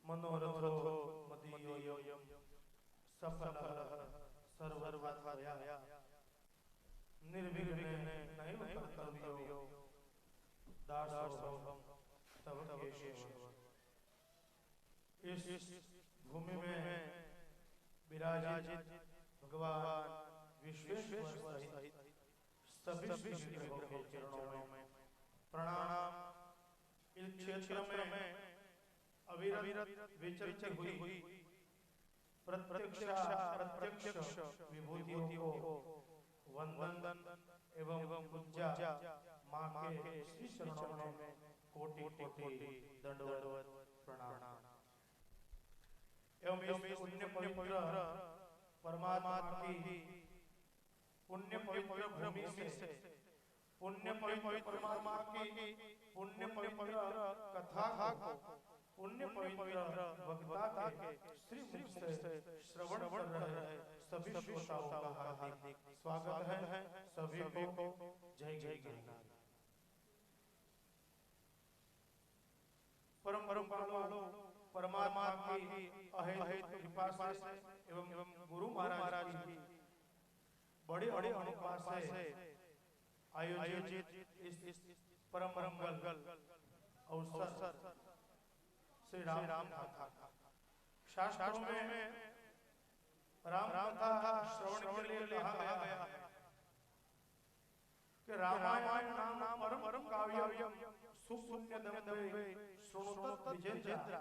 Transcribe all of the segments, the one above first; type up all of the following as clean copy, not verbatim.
मनोरथो मदीयोऽयं सफलः सर्वथा निर्विघ्नेन नैव कर्तव्यो दासोऽहं तव केशव। इस भूमि में विराजित भगवान विश्वेश्वर सहित सभी विग्रहों के चरणों में प्रणाम। इस क्षेत्र में अविरत विचरती हुई प्रत्यक्ष विभूतियों को वंदन एवं पूजा माँ के श्री चरणों में कोटि कोटि दंडवत प्रणाम। एवं इस पुण्य पवित्र परमात्मा की पुण्य पवित्र भूमि से पुण्य पवित्र परमात्मा की पुण्य पवित्र कथा को पुण्य पवित्र वक्ता के श्री मुख से श्रवण कर रहे सभी श्रोताओं का हार्दिक स्वागत है। सभी को जय जय जयकार। परम करुणालु परमात्मा की अहेतु कृपा से एवं गुरु महाराज की बड़े अनुकंपा से आयोजित इस परम मंगल अवसर श्री राम कथा शास्त्रों में राम कथा श्रवण के लिए कहा गया है कि रामायण नाम परम काव्यम सुपुण्यदम्भे शृणुत विजेन्द्रा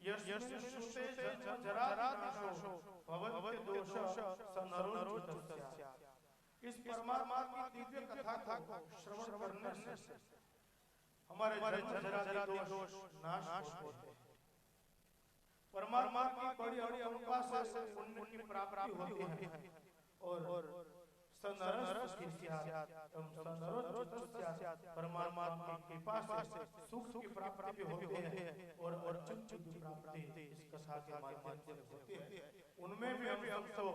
यस्मिन् श्रुते जरानाशो भवति दोष सनरोचतस्य। इस परमात्मा की दिव्य कथा को श्रवण करने से हमारे जरा दोष नाश होते हैं। परमात्मा की बड़ी अनुकंपा से पुण्य की प्राप्ति होती है और परमात्मा की कृपा से सुख की प्राप्ति होती है और अच्युत की प्राप्ति इस कथा के माध्यम से होती है। उनमें भी हम तो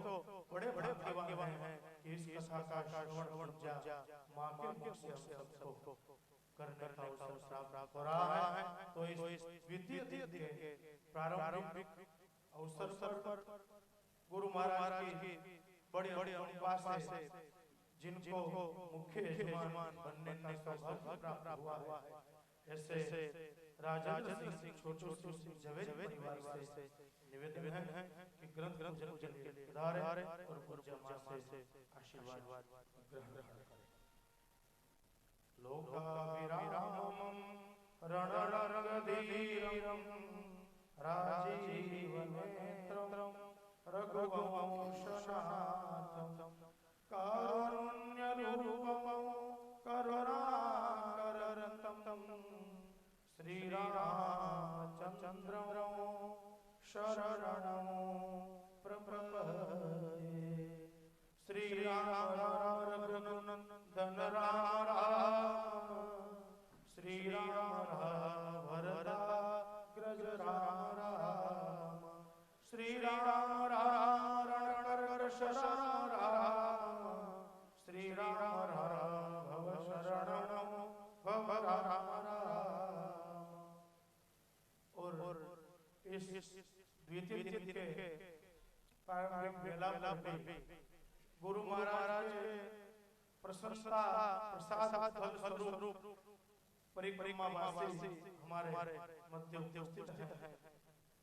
बड़े भाग्यवान हैं कि इस कथा का श्रवण पूजा माँ के मुख से हम सबको करने का अवसर प्राप्त हो रहा है। तो इस द्वितीय दिन के प्रारंभिक अवसर पर गुरु महाराज की बड़ी अनुकंपा से जिनको मुख्य यजमान बनने का सौभाग्य प्राप्त हुआ है, ऐसे राजेंद्र सिंह छोटू सिंह जवेद परिवार से निवेदन है कि ग्रंथ पूजन के लिए पधारें और पूज्य मां से आशीर्वाद ग्रहण करें। लोकाभिरामं रणरंगधीरं राजीवनेत्रं रघुवंशनाथं कारुण्यरूपं करुणाकररतं श्रीरामचन्द्रं शरणं प्रपद्ये। श्रीराम रघुनन्दन राम श्रीराम भरदाग्रज राम श्रीराम रणकर्कश राम श्रीराम भव शरणं भव राम। और इस द्वितीय दिन के प्रारंभिक मेला में गुरु महाराज प्रसन्नता प्रसाद फल स्वरूप परिक्रमावासी हमारे मध्य उपस्थित हैं।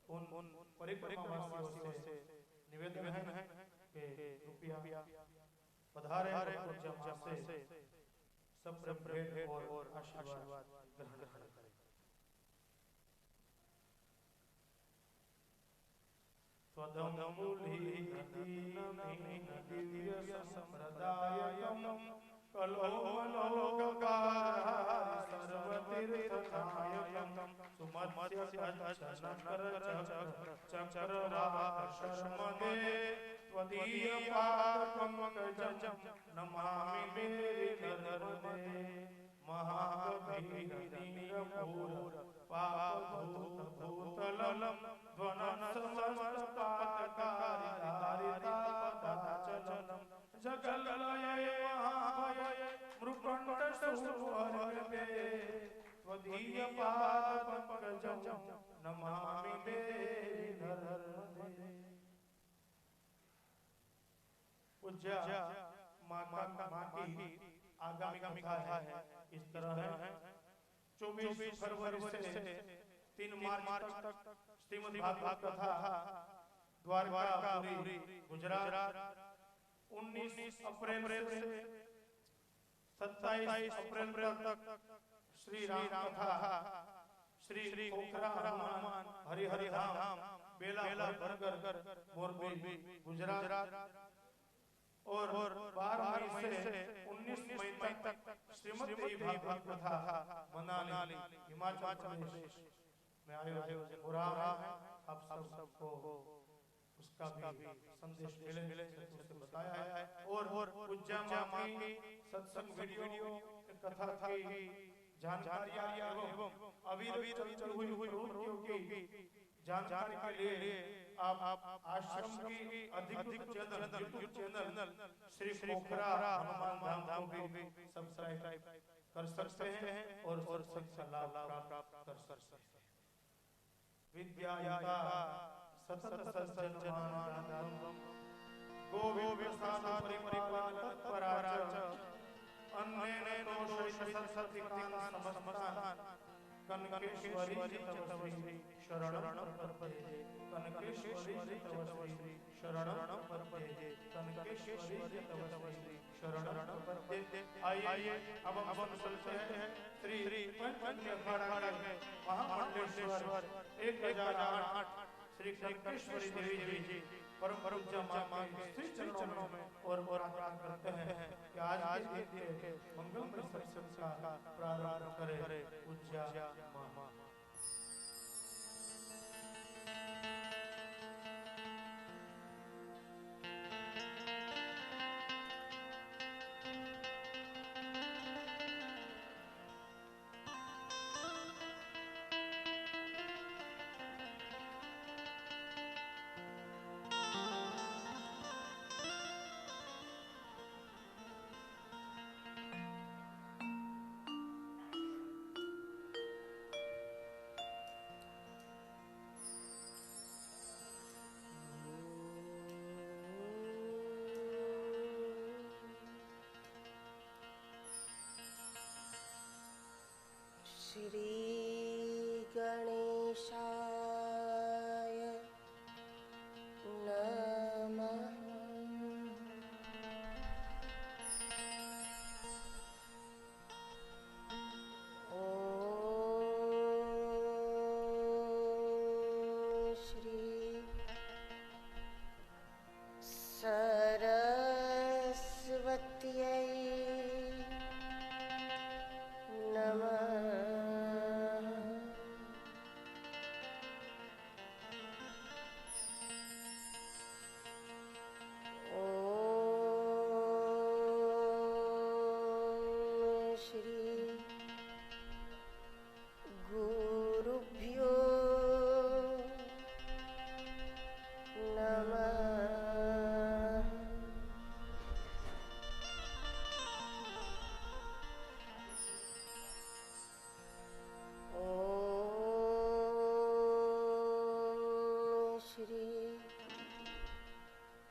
उन परिक्रमावासियों से निवेदन है कि कृपया पधारे और जमा से सब भेंट और आशीर्वाद ग्रहण करें। दिव्यसम्प्रदायं कलोललोककारं सर्वतीर्थनायकं सुमत्स्यचक्रराशर्मदे त्वदीयपादपङ्कजं नमामि देवि नर्मदे। महाकविनीरपूरपापभूतभूतलं ध्वनसमस्तपातकारितारितापदाचलं जगल्लये महाभये मृकण्डशूलहरिते त्वदीय पाद पंकजं नमामि देवी नर्मदे। पूज्य माँ की आगामी कथा है इस तरह है। 24 फरवरी से 3 मार्च तक श्रीमद् भागवत कथा द्वारकापुरी गुजरात। 19 अप्रैल से 27 अप्रैल तक श्री राम कथा श्री पोखरा हनुमान हरिहर धाम बेला बरगर मोरबी गुजरात। और 12 मई से 19 मई तक श्रीमद् भागवत कथा मनाली हिमाचल प्रदेश में आयोजन हो रहा है। आप सबको उसका भी संदेश मिले से बताया है। और पूज्य माँ की सत्संग वीडियो कथा की जानकारियाँ एवं अभी चलती हुई प्रवृत्तियों की जानकारी के लिए आप आश्रम की अधिकृत यूट्यूब चैनल श्री पोखरा हनुमान धाम को भी सब्सक्राइब कर सकते हैं और सत्संग लाभ प्राप्त कर सकते हैं। विद्यायता सतत सज्जनमानंदम गोविंद प्रसाद परिपाल तत्पराच अन्नेन दोषैः सत्सतिकान् समस्तान् कनकेश्वरी तव श्री शरणं प्रपद्ये। कनकेश्वरी तव श्री शरणं प्रपद्ये। कनकेश्वरी तव श्री शरणं प्रपद्ये। आइए अब हम सुनते हैं श्री पंचमंडल अखाड़ा के महामंडलेश्वर 1008 श्री कनकेश्वरी देवी जी परम पूज्य माँ के श्री चरणों में और प्रार्थना करते हैं कि आज के दिन के मंगलमय सत्संग का प्रारंभ करें पूज्य माँ। श्री गणेशाय नमः। ओम श्री सरस्वत्यै नमः।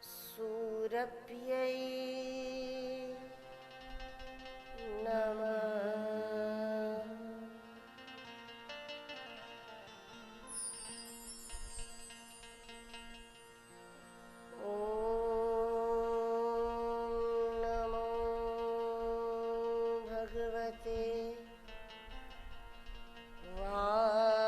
सूरप्यै नमः। ॐ नमो भगवते वासुदेवाय।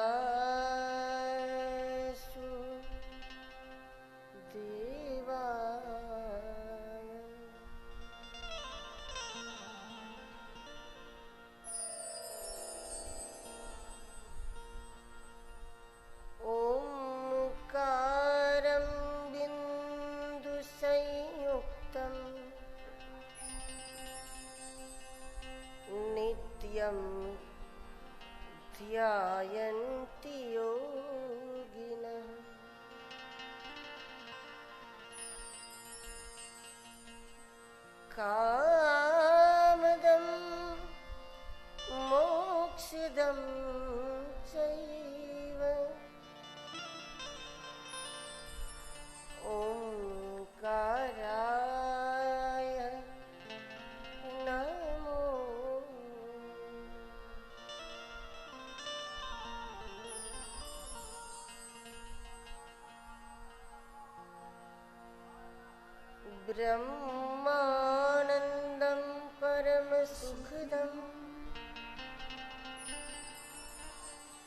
ब्रह्मानन्दं परमसुखदं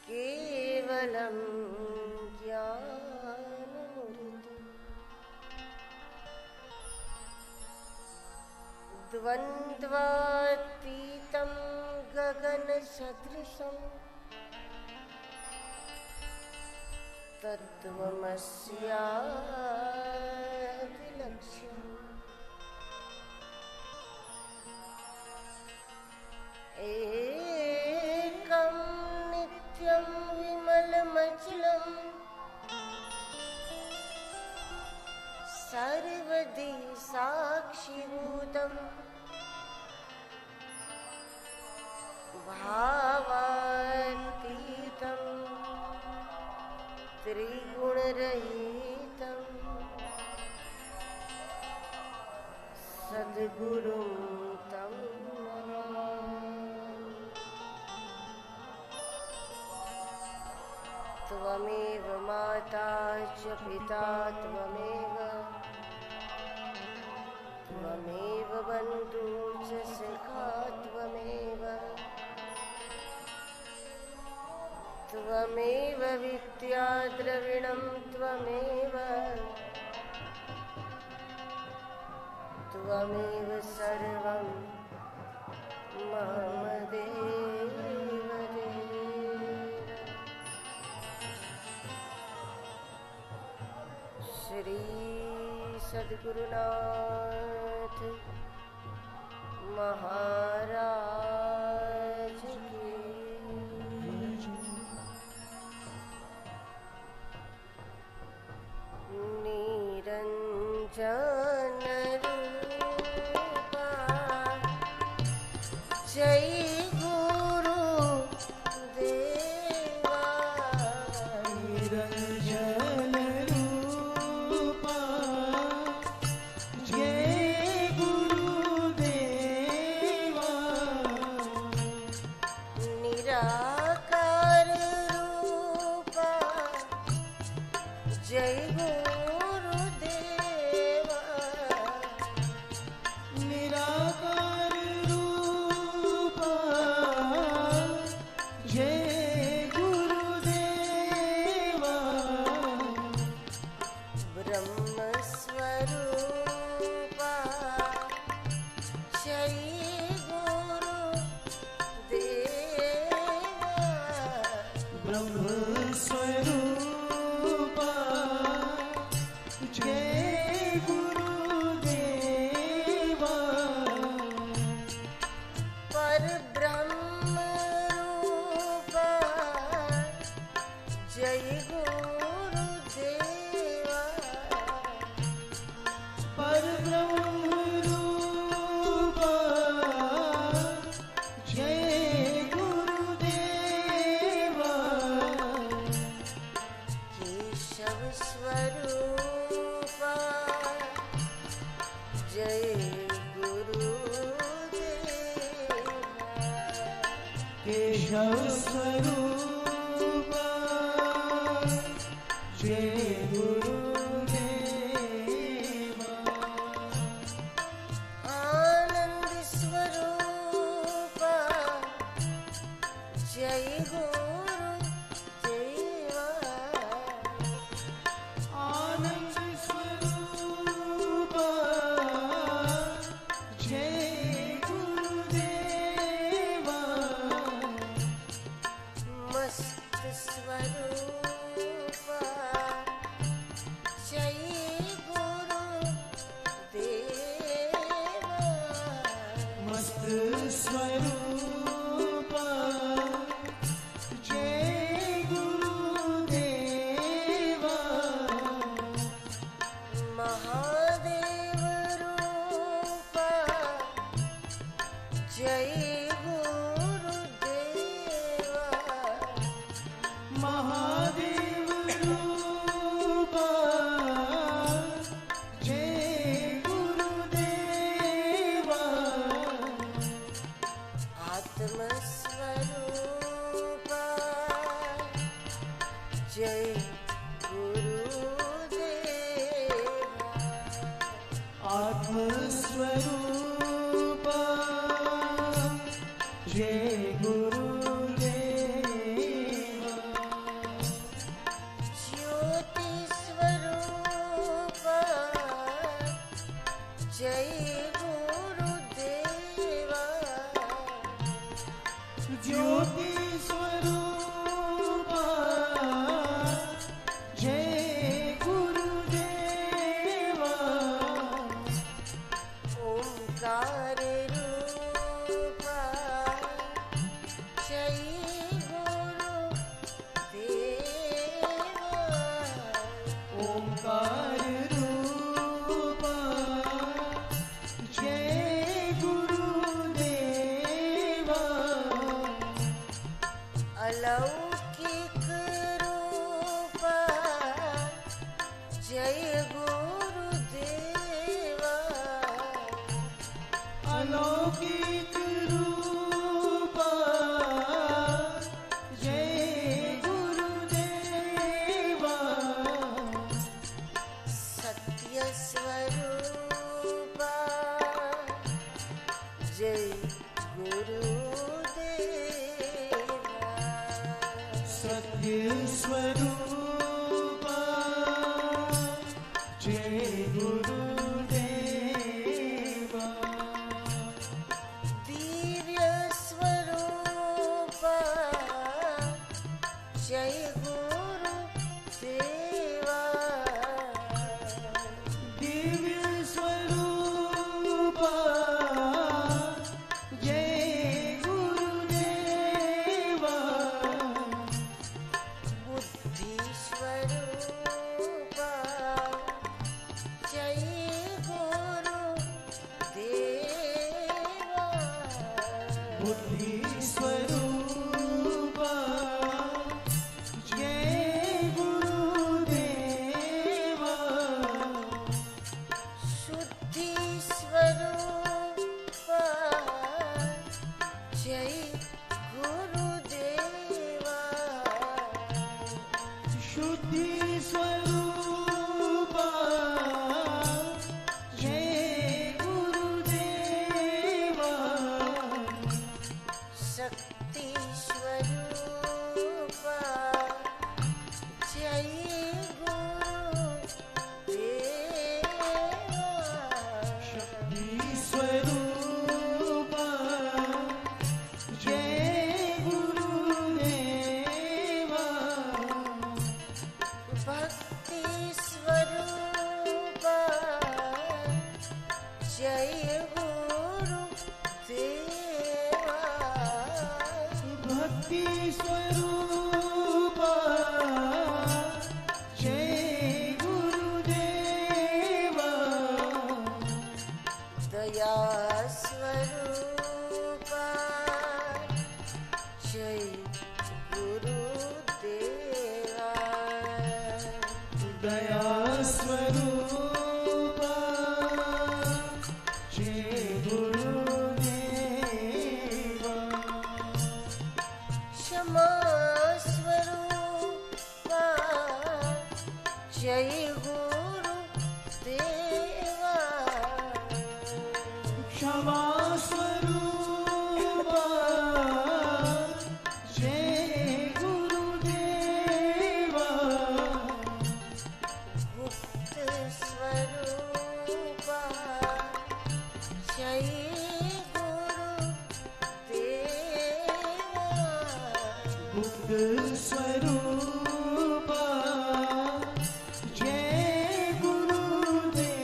केवलं ज्ञानमूर्तिं द्वन्द्वातीतं गगनसदृशं तत्त्वमस्यादिलक्ष्यम् एकं नित्यं विमलमचलं सर्वदी साक्षिभूतं भावातीतं त्रिगुणरहितं सद्गुरुं तं त्वमेव माता च पिता त्वमेव बन्धु च सखा त्वमेव विद्या द्रविणं त्वमेव सर्वं मम देव श्री सद्गुरुनाथ महाराज की निरंजन रूपा जय गुरु देवा निरंजन रूपा जय गुरुदेवा निराकार रूपा जय गुरुदेवा निराकार रूपा जय गुरुदेवा ब्रह्म स्वरूपा जय गुरुदेवा ब्रह्म स्वरूपा जय गुरुदेवा परब्रह्म रूपा जय गुरुदेवा परब्रह्म रूपा जय गुरुदेवा केशव स्वरूपा जय गुरुदेवा केशव स्वरूपा जय गुरुदेवा आनंद स्वरूपा जय गुरुदेवा आनंद स्वरूपा जय गुरुदेवा मस्त स्वरूपा जय गुरुदेवा मस्त स्वरूपा जय गुरुदेवा महादेव रूपा जय गुरुदेवा महादेव रूपा जय गुरुदेवा आत्मस्वरूपा जय गुरुदेवा आत्मस्वरूपा स्वरूपा जय गुरुदेवा ज्योति स्वरूपा जय गुरुदेवा ज्योति स्वरूपा जय गुरुदेवा ओंकार रूपा जय गुरुदेवा ओंकार रूपा जय गुरुदेवा अलौकिक रूपा जय गुरुदेवा अलौकिक रूपा जय गुरुदेवा सत्य स्वरूपा जय गुरुदेवा सत्य स्वरूपा जय गुरुदेवा दिव्य स्वरूपा जय गुरुदेवा दिव्य स्वरूपा जय गुरुदेवा बुद्धि स्वरूपा जय गुरुदेवा बुद्धि स्वरूपा जय गुरुदेवा शुद्धि स्वरूपा जय गुरुदेवा शुद्धि स्वरूपा जय गुरुदेवा शक्ति स्वरूपा जय गुरुदेवा शक्ति स्वरूपा जय गुरुदेवा भक्ति स्वरूपा जय गुरुदेवा भक्ति स्वरूपा जय गुरुदेवा दया स्वरूपा जय गुरुदेवा दया स्वरूपा जय गुरुदेवा क्षमा स्वरूपा जय गुरुदेवा क्षमा स्वरूपा जय गुरुदेवा गुप्त स्वरूपा जय गुरुदेवा बुद्ध स्वरूपा जय गुरुदेवा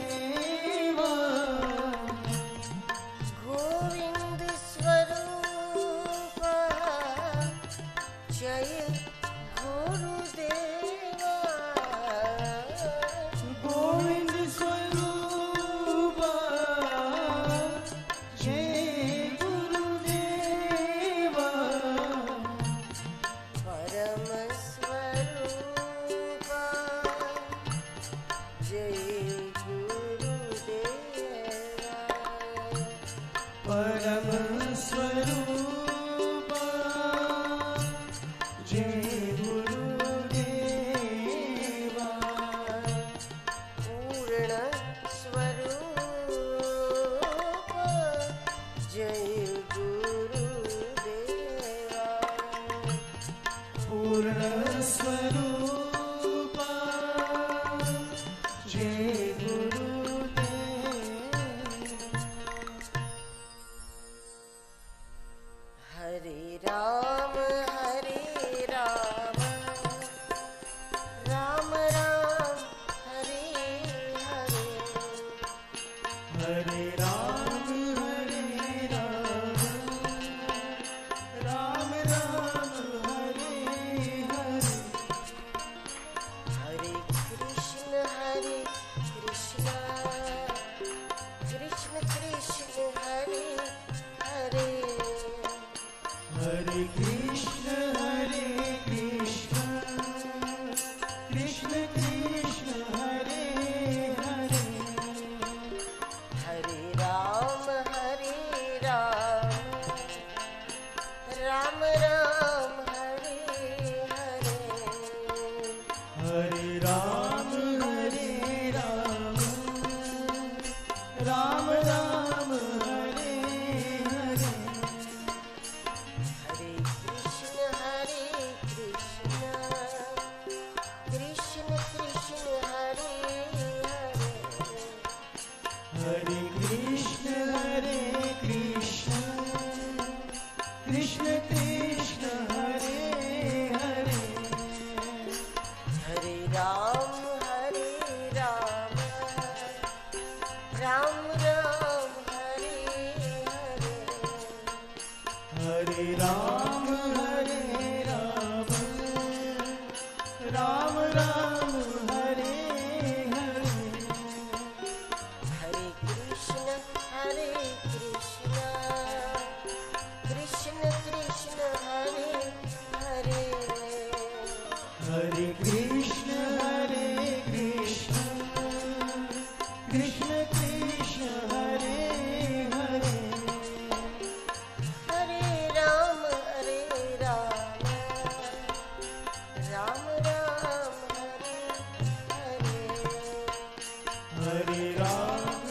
रूपा जय गुरुदेव। हरे राम राम राम हरे हरे। हरे राम राम राम हरे हरे। हरे कृष्ण कृष्ण कृष्ण हरे हरे। हरे कृष्ण कृष्ण कृष्ण हरे हरे। हरे राम राम राम हरे हरे। हरे राम राम राम हरे हरे। हरे कृष्ण कृष्ण कृष्ण हरे हरे। हरे कृष्ण कृष्ण कृष्ण हरे हरे। हरे राम राम राम हरे हरे। हरे राम राम राम हरे हरे। हरे कृष्ण कृष्ण कृष्ण हरे हरे। हरे कृष्ण कृष्ण कृष्ण हरे हरे। हरे राम राम राम हरे हरे। हरे राम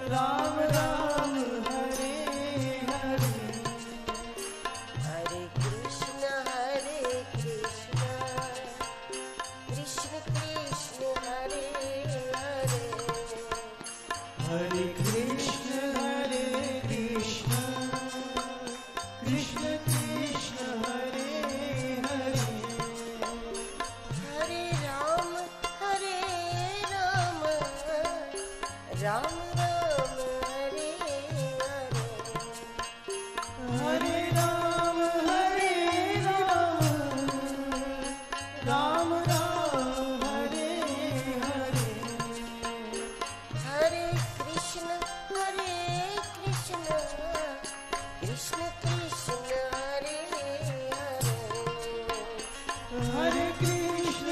राम राम हरे हरे। हरे कृष्ण कृष्ण कृष्ण हरे हरे। हरे कृष्ण कृष्ण कृष्ण हरे हरे। हरे राम राम राम हरे हरे। हरे राम राम राम हरे हरे। हरे कृष्ण कृष्ण कृष्ण हरे हरे। हरे कृष्ण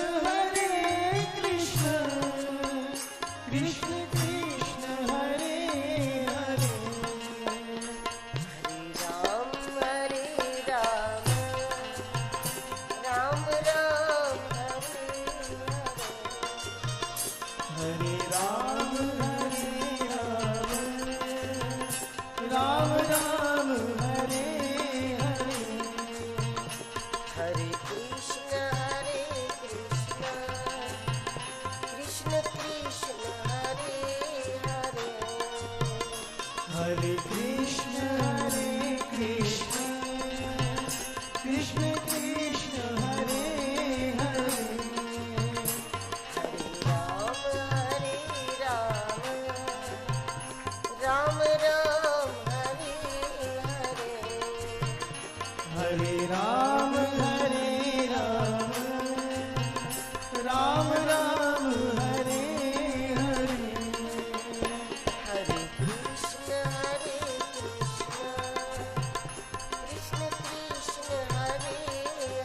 कृष्ण कृष्ण हरे हरे। हरे राम राम राम हरे हरे। हरे राम राम राम हरे हरे। हरे कृष्ण कृष्ण कृष्ण हरे हरे। हरे कृष्ण कृष्ण कृष्ण हरे हरे। हरे राम राम राम हरे हरे। हरे राम राम राम हरे हरे। हरे कृष्ण कृष्ण कृष्ण हरे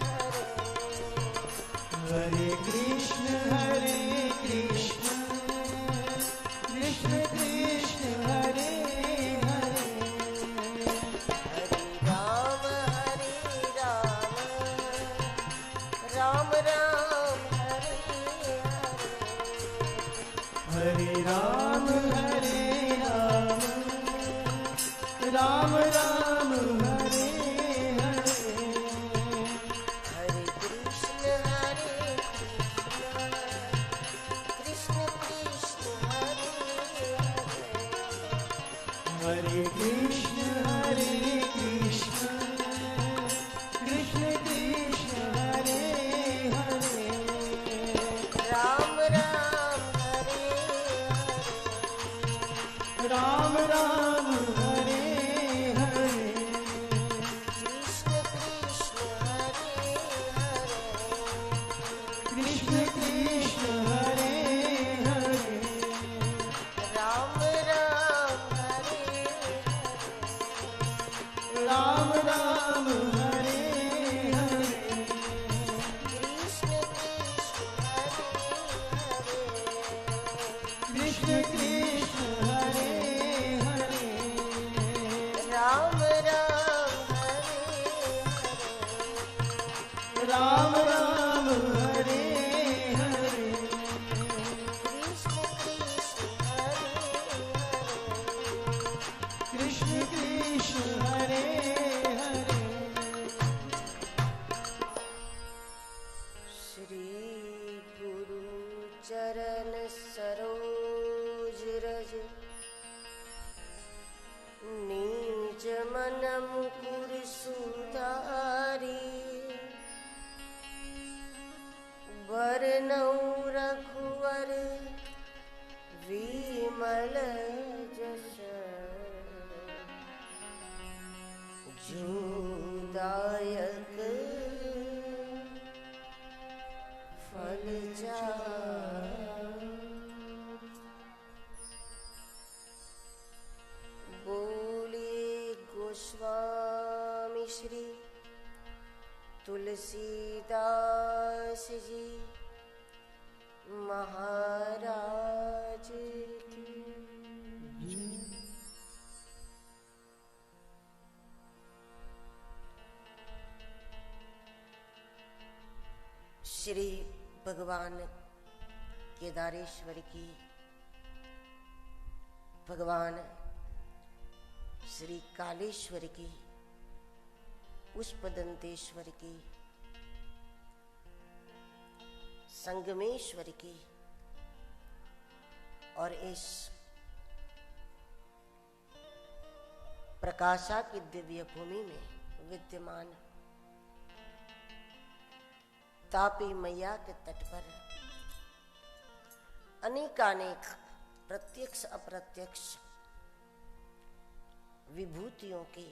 हरे। हरे कृष्ण कृष्ण कृष्ण हरे हरे। हरे राम राम राम हरे हरे। हरे राम राम राम हरे हरे। राम राम हरे हरे कृष्ण कृष्ण हरे हरे कृष्ण कृष्ण हरे हरे श्री गुरु चरण सरोज रज निज मन मुकुर सुधारी वरनौ रघुवर विमल जस जोदायक फल बोले गोस्वामी श्री तुलसीदास जी महाराज की श्री भगवान केदारेश्वर की, भगवान श्री कालेश्वर की, पुष्पदंतेश्वर की, संगमेश्वर की और इस प्रकाशा की दिव्य भूमि में विद्यमान तापी मैया के तट पर अनेकानेक प्रत्यक्ष अप्रत्यक्ष विभूतियों के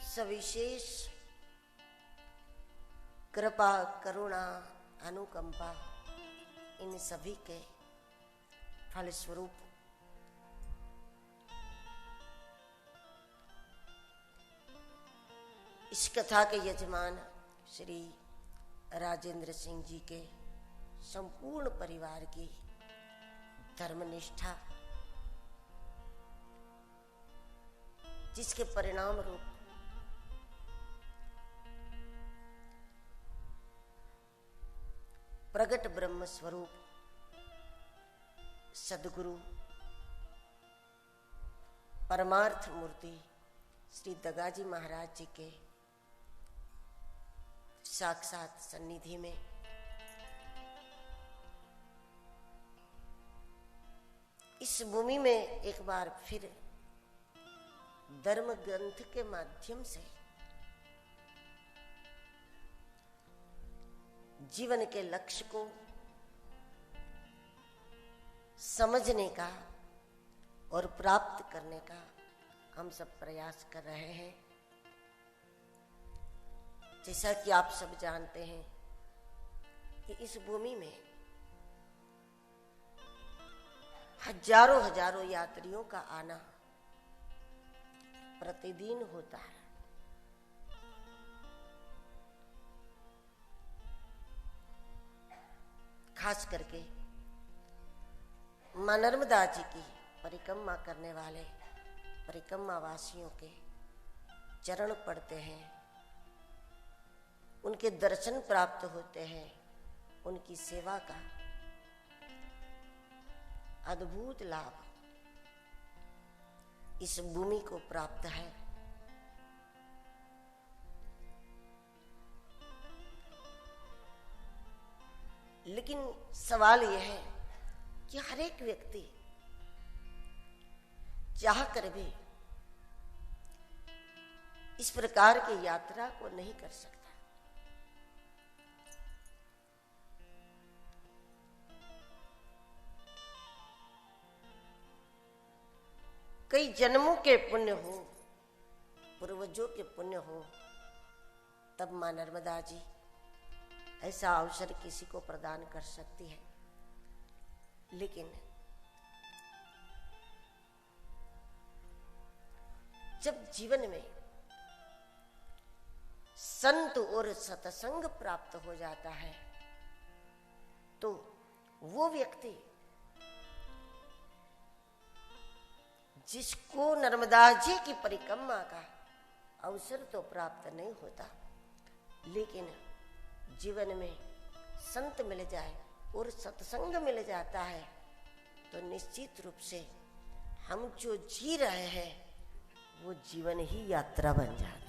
सविशेष कृपा करुणा अनुकंपा इन सभी के फलस्वरूप इस कथा के यजमान श्री राजेंद्र सिंह जी के संपूर्ण परिवार की धर्मनिष्ठा, जिसके परिणाम रूप प्रगट ब्रह्म स्वरूप सद्गुरु परमार्थ मूर्ति श्री दगाजी महाराज जी के साक्षात सन्निधि में इस भूमि में एक बार फिर धर्म ग्रंथ के माध्यम से जीवन के लक्ष्य को समझने का और प्राप्त करने का हम सब प्रयास कर रहे हैं। जैसा कि आप सब जानते हैं कि इस भूमि में हजारों हजारों यात्रियों का आना प्रतिदिन होता है। खास करके मां नर्मदा जी की परिक्रमा करने वाले परिक्रमा वासियों के चरण पड़ते हैं, उनके दर्शन प्राप्त होते हैं, उनकी सेवा का अद्भुत लाभ इस भूमि को प्राप्त है। लेकिन सवाल यह है कि हर एक व्यक्ति चाह कर भी इस प्रकार की यात्रा को नहीं कर सकता। कई जन्मों के पुण्य हो, पूर्वजों के पुण्य हो, तब मां नर्मदा जी ऐसा अवसर किसी को प्रदान कर सकती है। लेकिन जब जीवन में संत और सत्संग प्राप्त हो जाता है तो वो व्यक्ति जिसको नर्मदा जी की परिक्रमा का अवसर तो प्राप्त नहीं होता, लेकिन जीवन में संत मिल जाए और सत्संग मिल जाता है तो निश्चित रूप से हम जो जी रहे हैं वो जीवन ही यात्रा बन जाता है।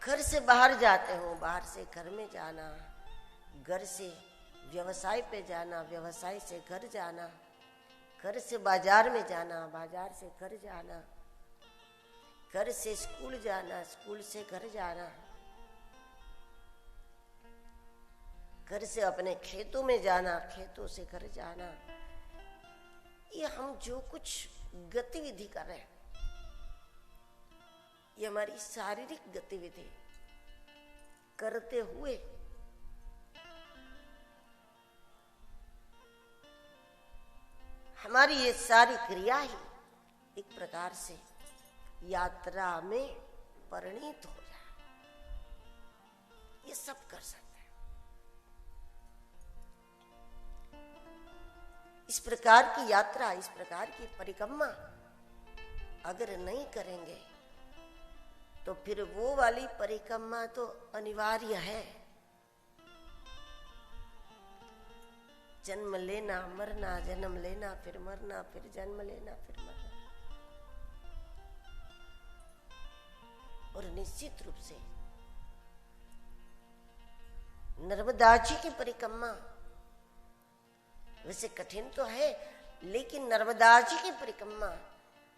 घर से बाहर जाते हो, बाहर से घर में जाना, घर से व्यवसाय पे जाना, व्यवसाय से घर जाना, घर से बाजार में जाना, बाजार से घर जाना, घर से स्कूल जाना, स्कूल से घर जाना, घर से अपने खेतों में जाना, खेतों से घर जाना। ये हम जो कुछ गतिविधि कर रहे हैं ये हमारी शारीरिक गतिविधि करते हुए हमारी ये सारी क्रिया ही एक प्रकार से यात्रा में परिणित हो जाए। ये सब कर सकते हैं। इस प्रकार की यात्रा, इस प्रकार की परिक्रमा अगर नहीं करेंगे तो फिर वो वाली परिक्रमा तो अनिवार्य है। जन्म लेना, मरना, जन्म लेना, फिर मरना, फिर जन्म लेना, फिर मरना। और निश्चित रूप से नर्मदा जी की परिक्रमा वैसे कठिन तो है, लेकिन नर्मदा जी की परिक्रमा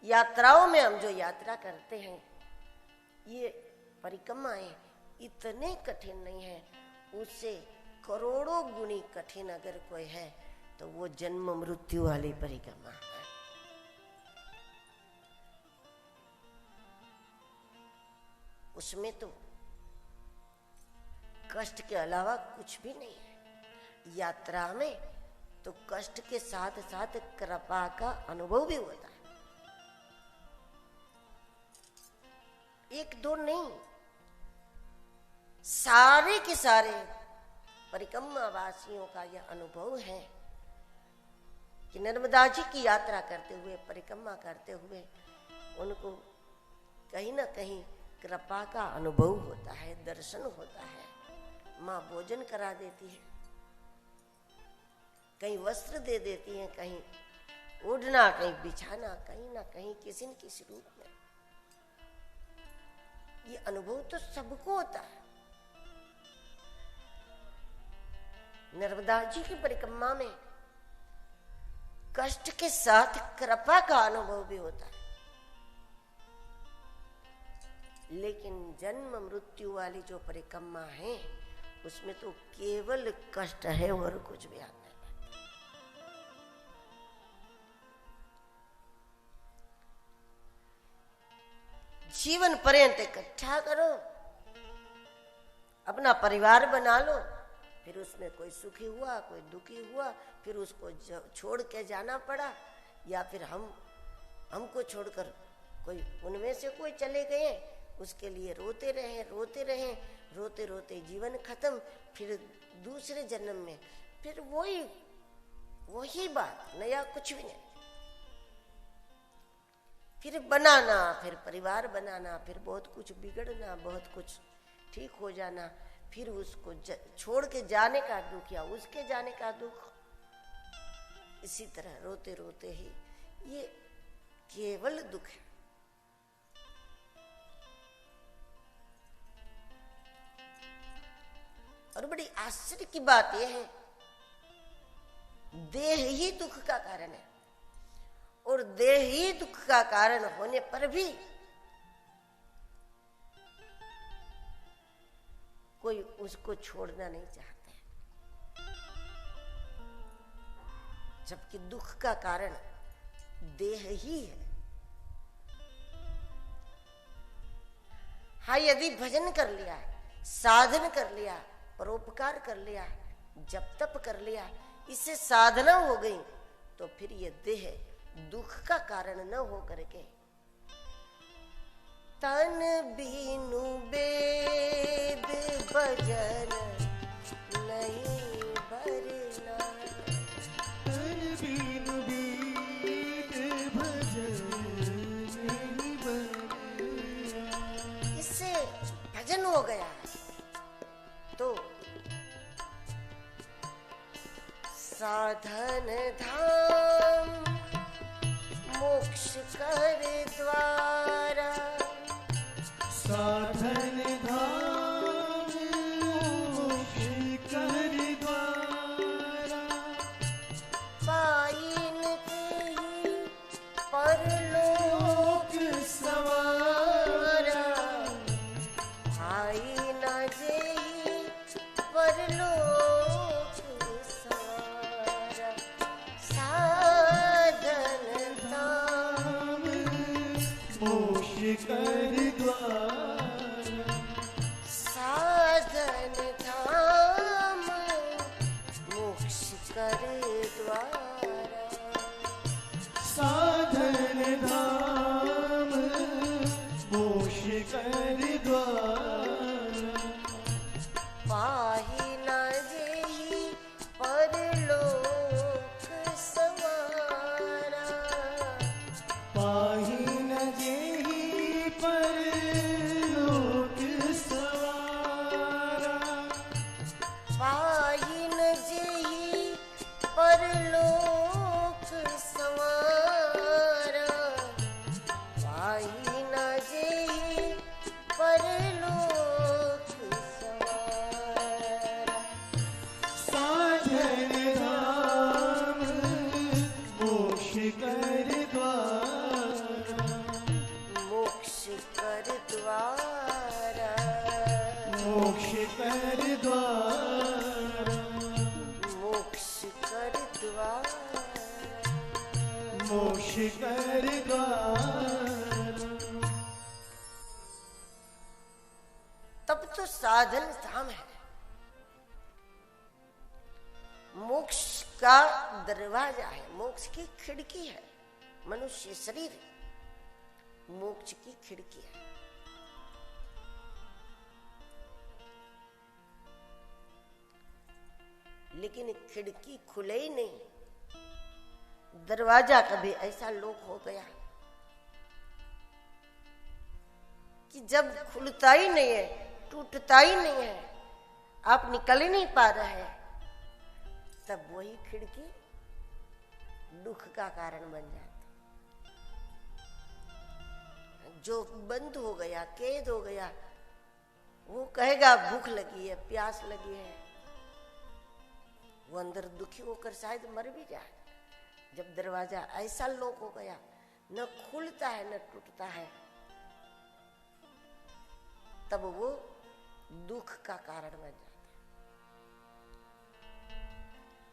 यात्राओं में हम जो यात्रा करते हैं ये परिक्रमाएं इतने कठिन नहीं है, उससे करोड़ों गुनी कठिन अगर कोई है तो वो जन्म मृत्यु वाली परिक्रमा है। उसमें तो कष्ट के अलावा कुछ भी नहीं है। यात्रा में तो कष्ट के साथ साथ कृपा का अनुभव भी होता है। एक दो नहीं, सारे के सारे परिक्रमा वासियों का यह अनुभव है कि नर्मदा जी की यात्रा करते हुए, परिक्रमा करते हुए उनको कहीं ना कहीं कृपा का अनुभव होता है, दर्शन होता है। माँ भोजन करा देती है, कहीं वस्त्र दे देती है, कहीं ओढ़ना, कहीं बिछाना, कहीं ना कहीं किसी न किसी रूप में। ये अनुभव तो सबको होता है। नर्मदा जी की परिक्रमा में कष्ट के साथ कृपा का अनुभव भी होता है, लेकिन जन्म मृत्यु वाली जो परिक्रमा है उसमें तो केवल कष्ट है और कुछ भी आता नहीं। जीवन पर्यंत इकट्ठा करो, अपना परिवार बना लो, फिर उसमें कोई सुखी हुआ, कोई दुखी हुआ, फिर उसको छोड़ के जाना पड़ा, या फिर हमको छोड़कर कोई उनमें से कोई चले गए, उसके लिए रोते रहे, रोते रोते जीवन खत्म। फिर दूसरे जन्म में फिर वही बात, नया कुछ भी नहीं। फिर बनाना, फिर परिवार बनाना, फिर बहुत कुछ बिगड़ना, बहुत कुछ ठीक हो जाना, फिर उसको छोड़ के जाने का दुख या उसके जाने का दुख। इसी तरह रोते रोते ही ये केवल दुख है। और बड़ी आश्चर्य की बात यह है, देह ही दुख का कारण है, और देह ही दुख का कारण होने पर भी कोई उसको छोड़ना नहीं चाहता है, जबकि दुख का कारण देह ही है। हाँ, यदि भजन कर लिया, साधन कर लिया, परोपकार कर लिया, जप तप कर लिया, इससे साधना हो गई, तो फिर ये देह दुख का कारण न हो करके तन बीनु वेद भजन नहीं भरना, तन बीनु वेद भजन नहीं साधन धाम मोक्ष कर द्वारा, साधन धाम मोक्ष कर द्वारा, पाइन तेहि परलोक सवारा, आई न जेहि परलोक सवारा। साधन धाम मोक्ष कर द्वारा, साधन धाम मोक्ष कर द्वारा, साधन धाम मोक्ष कर द्वारा, पाहि न जेहि परलोक सवारा, पाहि न जेहि परलोक सवारा, पाहि न जेहि परलोक सवारा, पाहि न जेहि परलोक सवारा। साधन धाम मोक्ष कर द्वारा, मोक्ष कर द्वारा, मोक्ष कर द्वारा, मोक्ष कर द्वारा। मोक्ष कर द्वारा। तब तो साधन धाम है, मोक्ष का दरवाजा है, मोक्ष की खिड़की है। मनुष्य शरीर मोक्ष की खिड़की है। लेकिन खिड़की खुले ही नहीं, दरवाजा कभी ऐसा लोक हो गया कि जब खुलता ही नहीं है, टूटता ही नहीं है, आप निकल ही नहीं पा रहे हैं, तब वही खिड़की दुख का कारण बन जाती। जो बंद हो गया, कैद हो गया, वो कहेगा भूख लगी है, प्यास लगी है, वो अंदर दुखी होकर शायद मर भी जाए। जब दरवाजा ऐसा लोक हो गया, न खुलता है न टूटता है, तब वो दुख का कारण बन जाता है।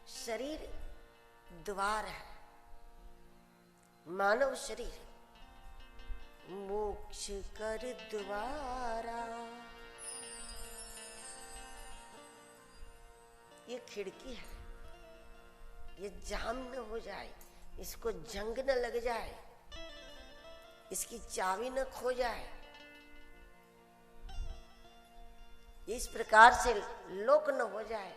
शरीर द्वार है, मानव शरीर मोक्ष कर द्वारा। ये खिड़की है, ये जाम न हो जाए, इसको जंग न लग जाए, इसकी चाबी न खो जाए, इस प्रकार से लोक न हो जाए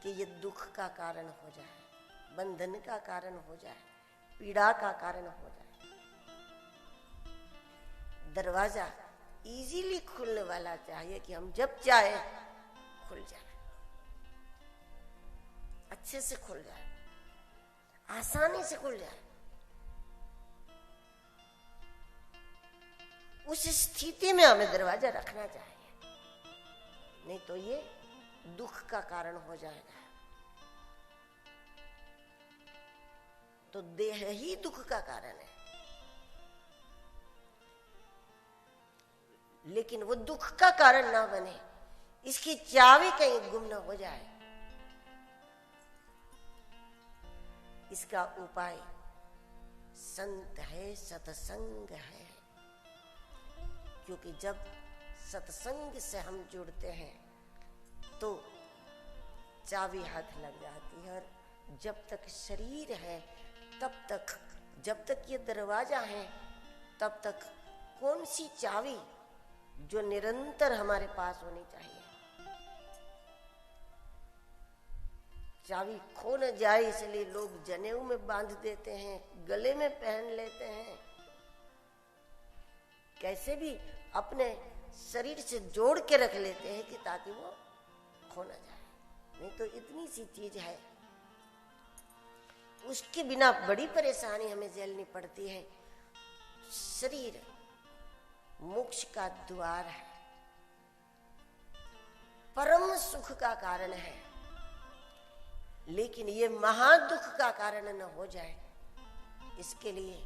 कि ये दुख का कारण हो जाए, बंधन का कारण हो जाए, पीड़ा का कारण हो जाए। दरवाजा इजीली खुलने वाला चाहिए कि हम जब चाहे खुल जाए, अच्छे से खुल जाए, आसानी से खुल जाए। उस स्थिति में हमें दरवाजा रखना चाहिए, नहीं तो ये दुख का कारण हो जाएगा। तो देह ही दुख का कारण है, लेकिन वो दुख का कारण ना बने, इसकी चाबी कहीं गुम ना हो जाए, इसका उपाय संत है, सत्संग है। क्योंकि जब सत्संग से हम जुड़ते हैं तो चाबी हाथ लग जाती है। और जब तक शरीर है तब तक, जब तक ये दरवाजा है तब तक कौन सी चाबी जो निरंतर हमारे पास होनी चाहिए। चाबी खो न जाए इसलिए लोग जनेऊ में बांध देते हैं, गले में पहन लेते हैं, कैसे भी अपने शरीर से जोड़ के रख लेते हैं कि ताकि वो खो न जाए। नहीं तो इतनी सी चीज है, उसके बिना बड़ी परेशानी हमें झेलनी पड़ती है। शरीर मोक्ष का द्वार है, परम सुख का कारण है, लेकिन ये महादुख का कारण न हो जाए, इसके लिए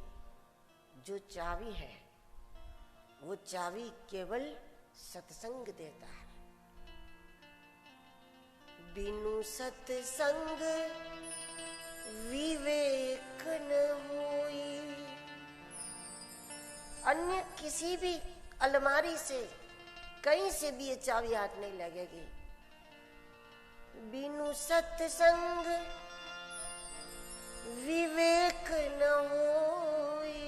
जो चाबी है वो चाबी केवल सत्संग देता है। बिनु सत्संग विवेक न होई। अन्य किसी भी अलमारी से कहीं से भी ये चाबी हाथ नहीं लगेगी। बिनु सत्संग विवेक न होई।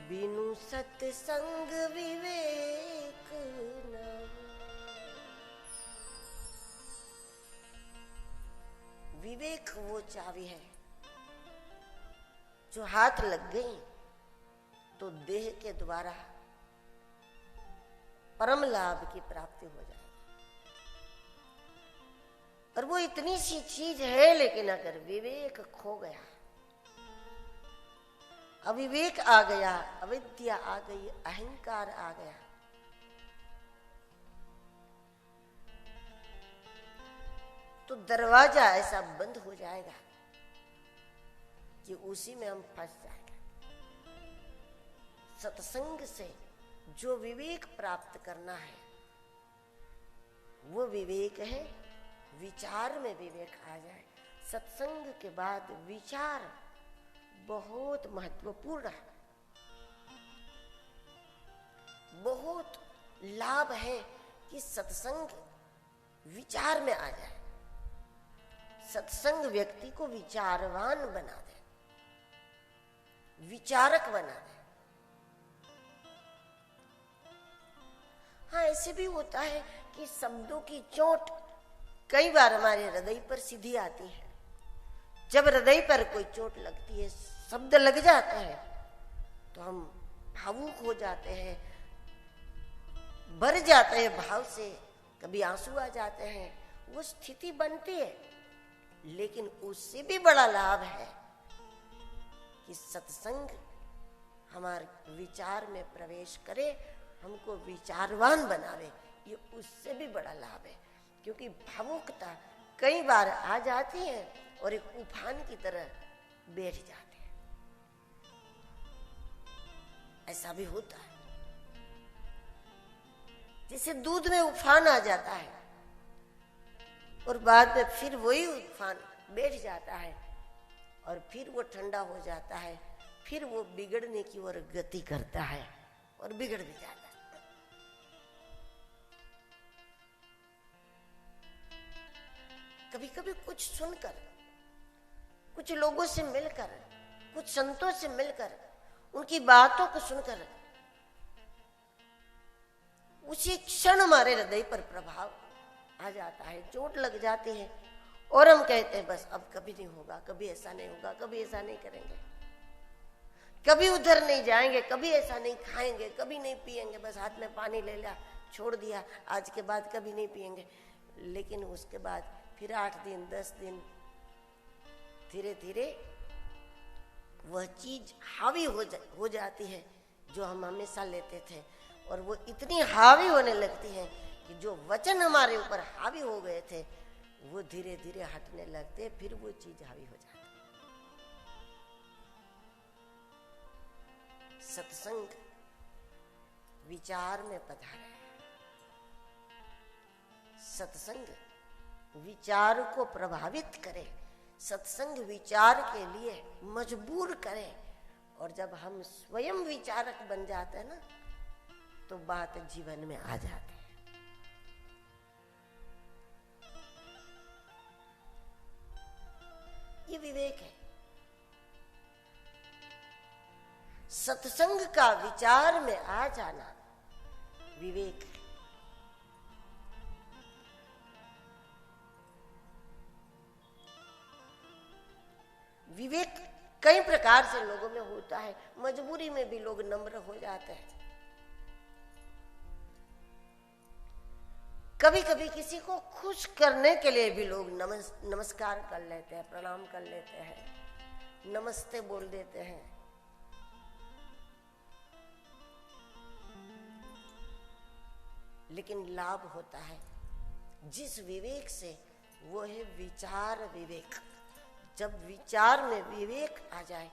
बिनु सत्संग विवेक न होई। विवेक वो चाबी है जो हाथ लग गई तो देह के द्वारा परम लाभ की प्राप्ति हो जाए। और वो इतनी सी चीज है, लेकिन अगर विवेक खो गया, अविवेक आ गया, अविद्या आ गई, अहंकार आ गया, तो दरवाजा ऐसा बंद हो जाएगा कि उसी में हम फंस जाएंगे। सत्संग से जो विवेक प्राप्त करना है वो विवेक है, विचार में विवेक आ जाए। सत्संग के बाद विचार बहुत महत्वपूर्ण है, बहुत लाभ है कि सत्संग विचार में आ जाए। सत्संग व्यक्ति को विचारवान बना दे, विचारक बना दे। हाँ, ऐसे भी होता है कि शब्दों की चोट कई बार हमारे हृदय पर सीधी आती है। जब हृदय पर कोई चोट लगती है, शब्द लग जाते हैं, तो हम भावुक हो जाते हैं, भर जाते हैं भाव से, कभी आंसू आ जाते हैं, वो स्थिति बनती है। लेकिन उससे भी बड़ा लाभ है कि सत्संग हमारे विचार में प्रवेश करे, हमको विचारवान बनावे। ये उससे भी बड़ा लाभ है, क्योंकि भावुकता कई बार आ जाती है और एक उफान की तरह बैठ जाते हैं। ऐसा भी होता है, जैसे दूध में उफान आ जाता है और बाद में फिर वही उफान बैठ जाता है और फिर वो ठंडा हो जाता है, फिर वो बिगड़ने की ओर गति करता है और बिगड़ भी जाता है। कभी कभी कुछ सुनकर, कुछ लोगों से मिलकर, कुछ संतों से मिलकर, उनकी बातों को सुनकर उसी क्षण हमारे हृदय पर प्रभाव आ जाता है, चोट लग जाती है और हम कहते हैं बस अब कभी नहीं होगा, कभी ऐसा नहीं होगा, कभी ऐसा नहीं करेंगे, कभी उधर नहीं जाएंगे, कभी ऐसा नहीं खाएंगे, कभी नहीं पिएंगे, बस हाथ में पानी ले लिया, छोड़ दिया, आज के बाद कभी नहीं पिएंगे। लेकिन उसके बाद फिर 8 दिन 10 दिन धीरे धीरे वह चीज हावी हो जाती है जो हम हमेशा लेते थे, और वो इतनी हावी होने लगती है कि जो वचन हमारे ऊपर हावी हो गए थे वो धीरे धीरे हटने लगते, फिर वो चीज हावी हो जाती। सत्संग विचार में पधारे, सत्संग विचार को प्रभावित करे, सत्संग विचार के लिए मजबूर करे। और जब हम स्वयं विचारक बन जाते हैं ना, तो बात जीवन में आ जाती है। ये विवेक है। सत्संग का विचार में आ जाना विवेक है। विवेक कई प्रकार से लोगों में होता है, मजबूरी में भी लोग नम्र हो जाते हैं। कभी कभी किसी को खुश करने के लिए भी लोग नमस्कार कर लेते हैं, प्रणाम कर लेते हैं, नमस्ते बोल देते हैं। लेकिन लाभ होता है जिस विवेक से, वो है विचार विवेक। जब विचार में विवेक आ जाए,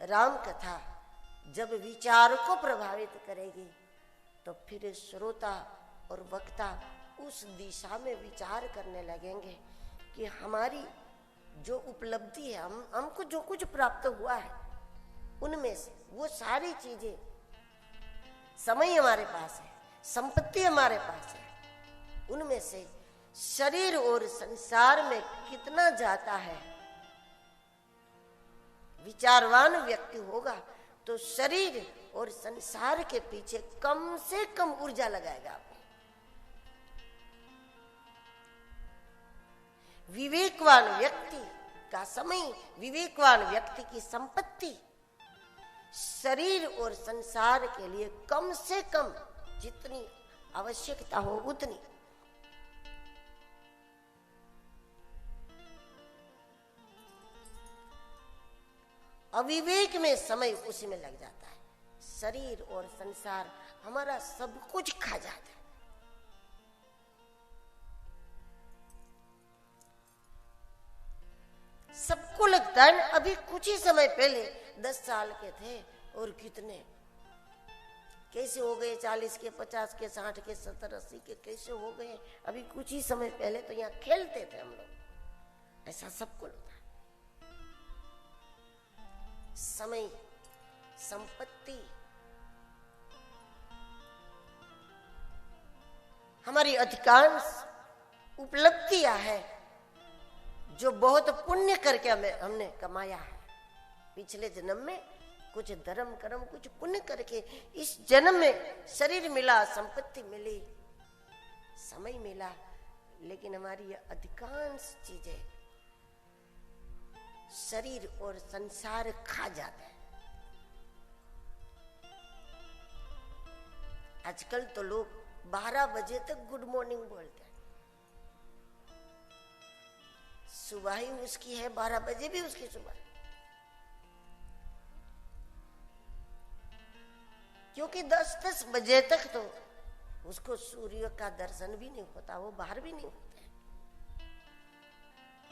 राम कथा जब विचार को प्रभावित करेगी, तो फिर श्रोता और वक्ता उस दिशा में विचार करने लगेंगे कि हमारी जो उपलब्धि है, हमको जो कुछ प्राप्त हुआ है, उनमें से वो सारी चीजें, समय हमारे पास है, संपत्ति हमारे पास है, उनमें से शरीर और संसार में कितना जाता है। विचारवान व्यक्ति होगा तो शरीर और संसार के पीछे कम से कम ऊर्जा लगाएगा। विवेकवान व्यक्ति का समय, विवेकवान व्यक्ति की संपत्ति शरीर और संसार के लिए कम से कम जितनी आवश्यकता हो उतनी। अविवेक में समय उसी में लग जाता है। शरीर और संसार हमारा सब कुछ खा जाता है। सबको लगता है, अभी कुछ ही समय पहले 10 साल के थे और कितने कैसे हो गए, 40 के, 50 के, 60 के, 70, 80 के कैसे हो गए। अभी कुछ ही समय पहले तो यहाँ खेलते थे हम लोग। ऐसा सबको लगता है। समय, संपत्ति हमारी अधिकांश उपलब्धियां है जो बहुत पुण्य करके हमने कमाया है। पिछले जन्म में कुछ धर्म कर्म, कुछ पुण्य करके इस जन्म में शरीर मिला, संपत्ति मिली, समय मिला, लेकिन हमारी अधिकांश चीजें शरीर और संसार खा जाते हैं। आजकल तो लोग 12 बजे तक गुड मॉर्निंग बोलते हैं। सुबह ही उसकी है, 12 बजे भी उसकी सुबह, क्योंकि 10-10 बजे तक तो उसको सूर्य का दर्शन भी नहीं होता, वो बाहर भी नहीं होते।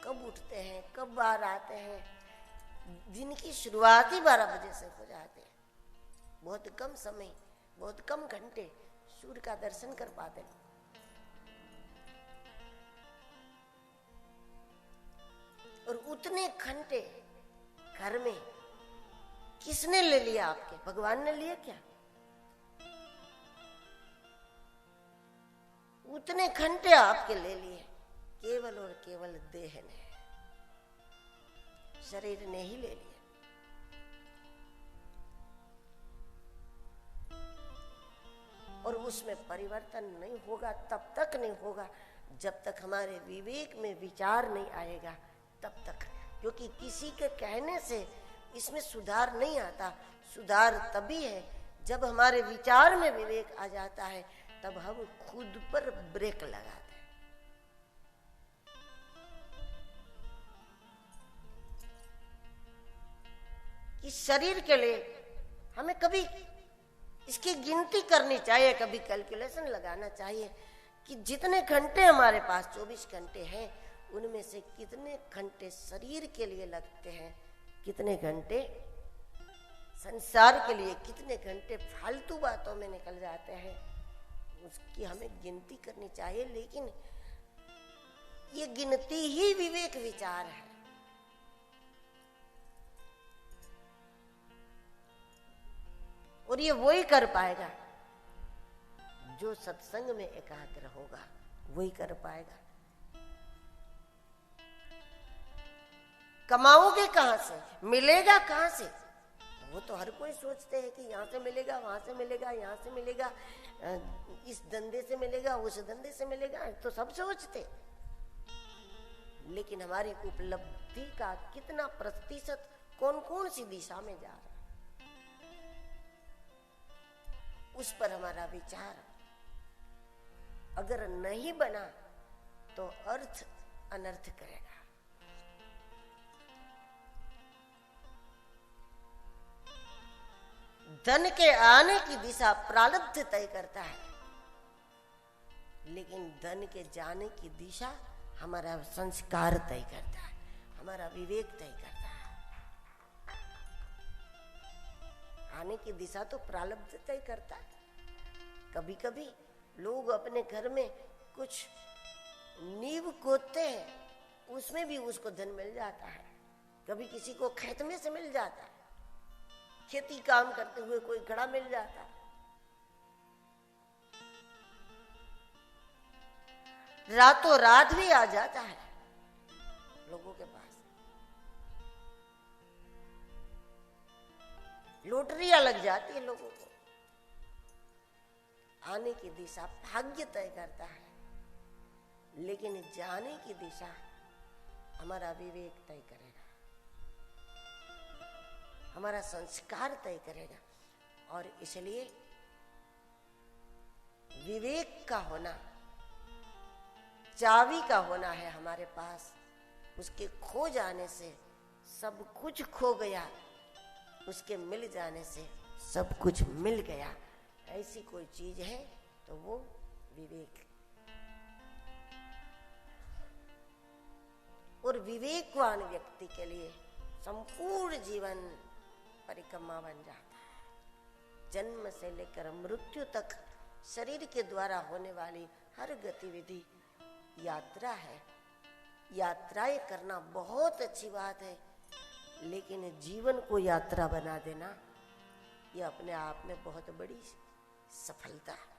कब उठते हैं, कब बाहर आते हैं। दिन की शुरुआत ही 12 बजे से हो जाते हैं। बहुत कम समय, बहुत कम घंटे सूर्य का दर्शन कर पाते हैं। और उतने घंटे घर में किसने ले लिया आपके? भगवान ने लिया क्या? उतने घंटे आपके ले लिए केवल और केवल देह ने, शरीर ने ही ले लिया। और उसमें परिवर्तन नहीं होगा, तब तक नहीं होगा जब तक हमारे विवेक में विचार नहीं आएगा, तब तक। क्योंकि किसी के कहने से इसमें सुधार नहीं आता। सुधार तभी है जब हमारे विचार में विवेक आ जाता है, तब हम खुद पर ब्रेक लगाते हैं। इस शरीर के लिए हमें कभी इसकी गिनती करनी चाहिए, कभी कैलकुलेशन लगाना चाहिए कि जितने घंटे हमारे पास 24 घंटे हैं, उनमें से कितने घंटे शरीर के लिए लगते हैं, कितने घंटे संसार के लिए, कितने घंटे फालतू बातों में निकल जाते हैं। उसकी हमें गिनती करनी चाहिए। लेकिन ये गिनती ही विवेक विचार है। और ये वही कर पाएगा जो सत्संग में एकाग्र होगा, वही कर पाएगा। कमाओगे कहां से, मिलेगा कहां से? वो तो हर कोई सोचते हैं कि यहाँ से मिलेगा, वहां से मिलेगा, यहाँ से मिलेगा, इस धंधे से मिलेगा, उस धंधे से मिलेगा, तो सब सोचते। लेकिन हमारी उपलब्धि का कितना प्रतिशत कौन कौन सी दिशा में जा रहा है, उस पर हमारा विचार अगर नहीं बना तो अर्थ अनर्थ करेगा। धन के आने की दिशा प्रारब्ध तय करता है, लेकिन धन के जाने की दिशा हमारा संस्कार तय करता है, हमारा विवेक तय करता है। आने की दिशा तो प्रारब्ध तय करता है। कभी कभी लोग अपने घर में कुछ नींव खोदते हैं, उसमें भी उसको धन मिल जाता है। कभी किसी को खेत में से मिल जाता है, खेती काम करते हुए कोई घड़ा मिल जाता है। रातों रात भी आ जाता है लोगों के पास। लॉटरियां लग जाती है लोगों को। आने की दिशा भाग्य तय करता है, लेकिन जाने की दिशा हमारा विवेक तय करेगा, हमारा संस्कार तय करेगा। और इसलिए विवेक का होना, चाबी का होना है हमारे पास। उसके खो जाने से सब कुछ खो गया, उसके मिल जाने से सब कुछ मिल गया। ऐसी कोई चीज है तो वो विवेक। और विवेकवान व्यक्ति के लिए संपूर्ण जीवन परिक्रमा बन जाता है। जन्म से लेकर मृत्यु तक शरीर के द्वारा होने वाली हर गतिविधि यात्रा है। यात्राएं करना बहुत अच्छी बात है, लेकिन जीवन को यात्रा बना देना ये अपने आप में बहुत बड़ी सफलता है।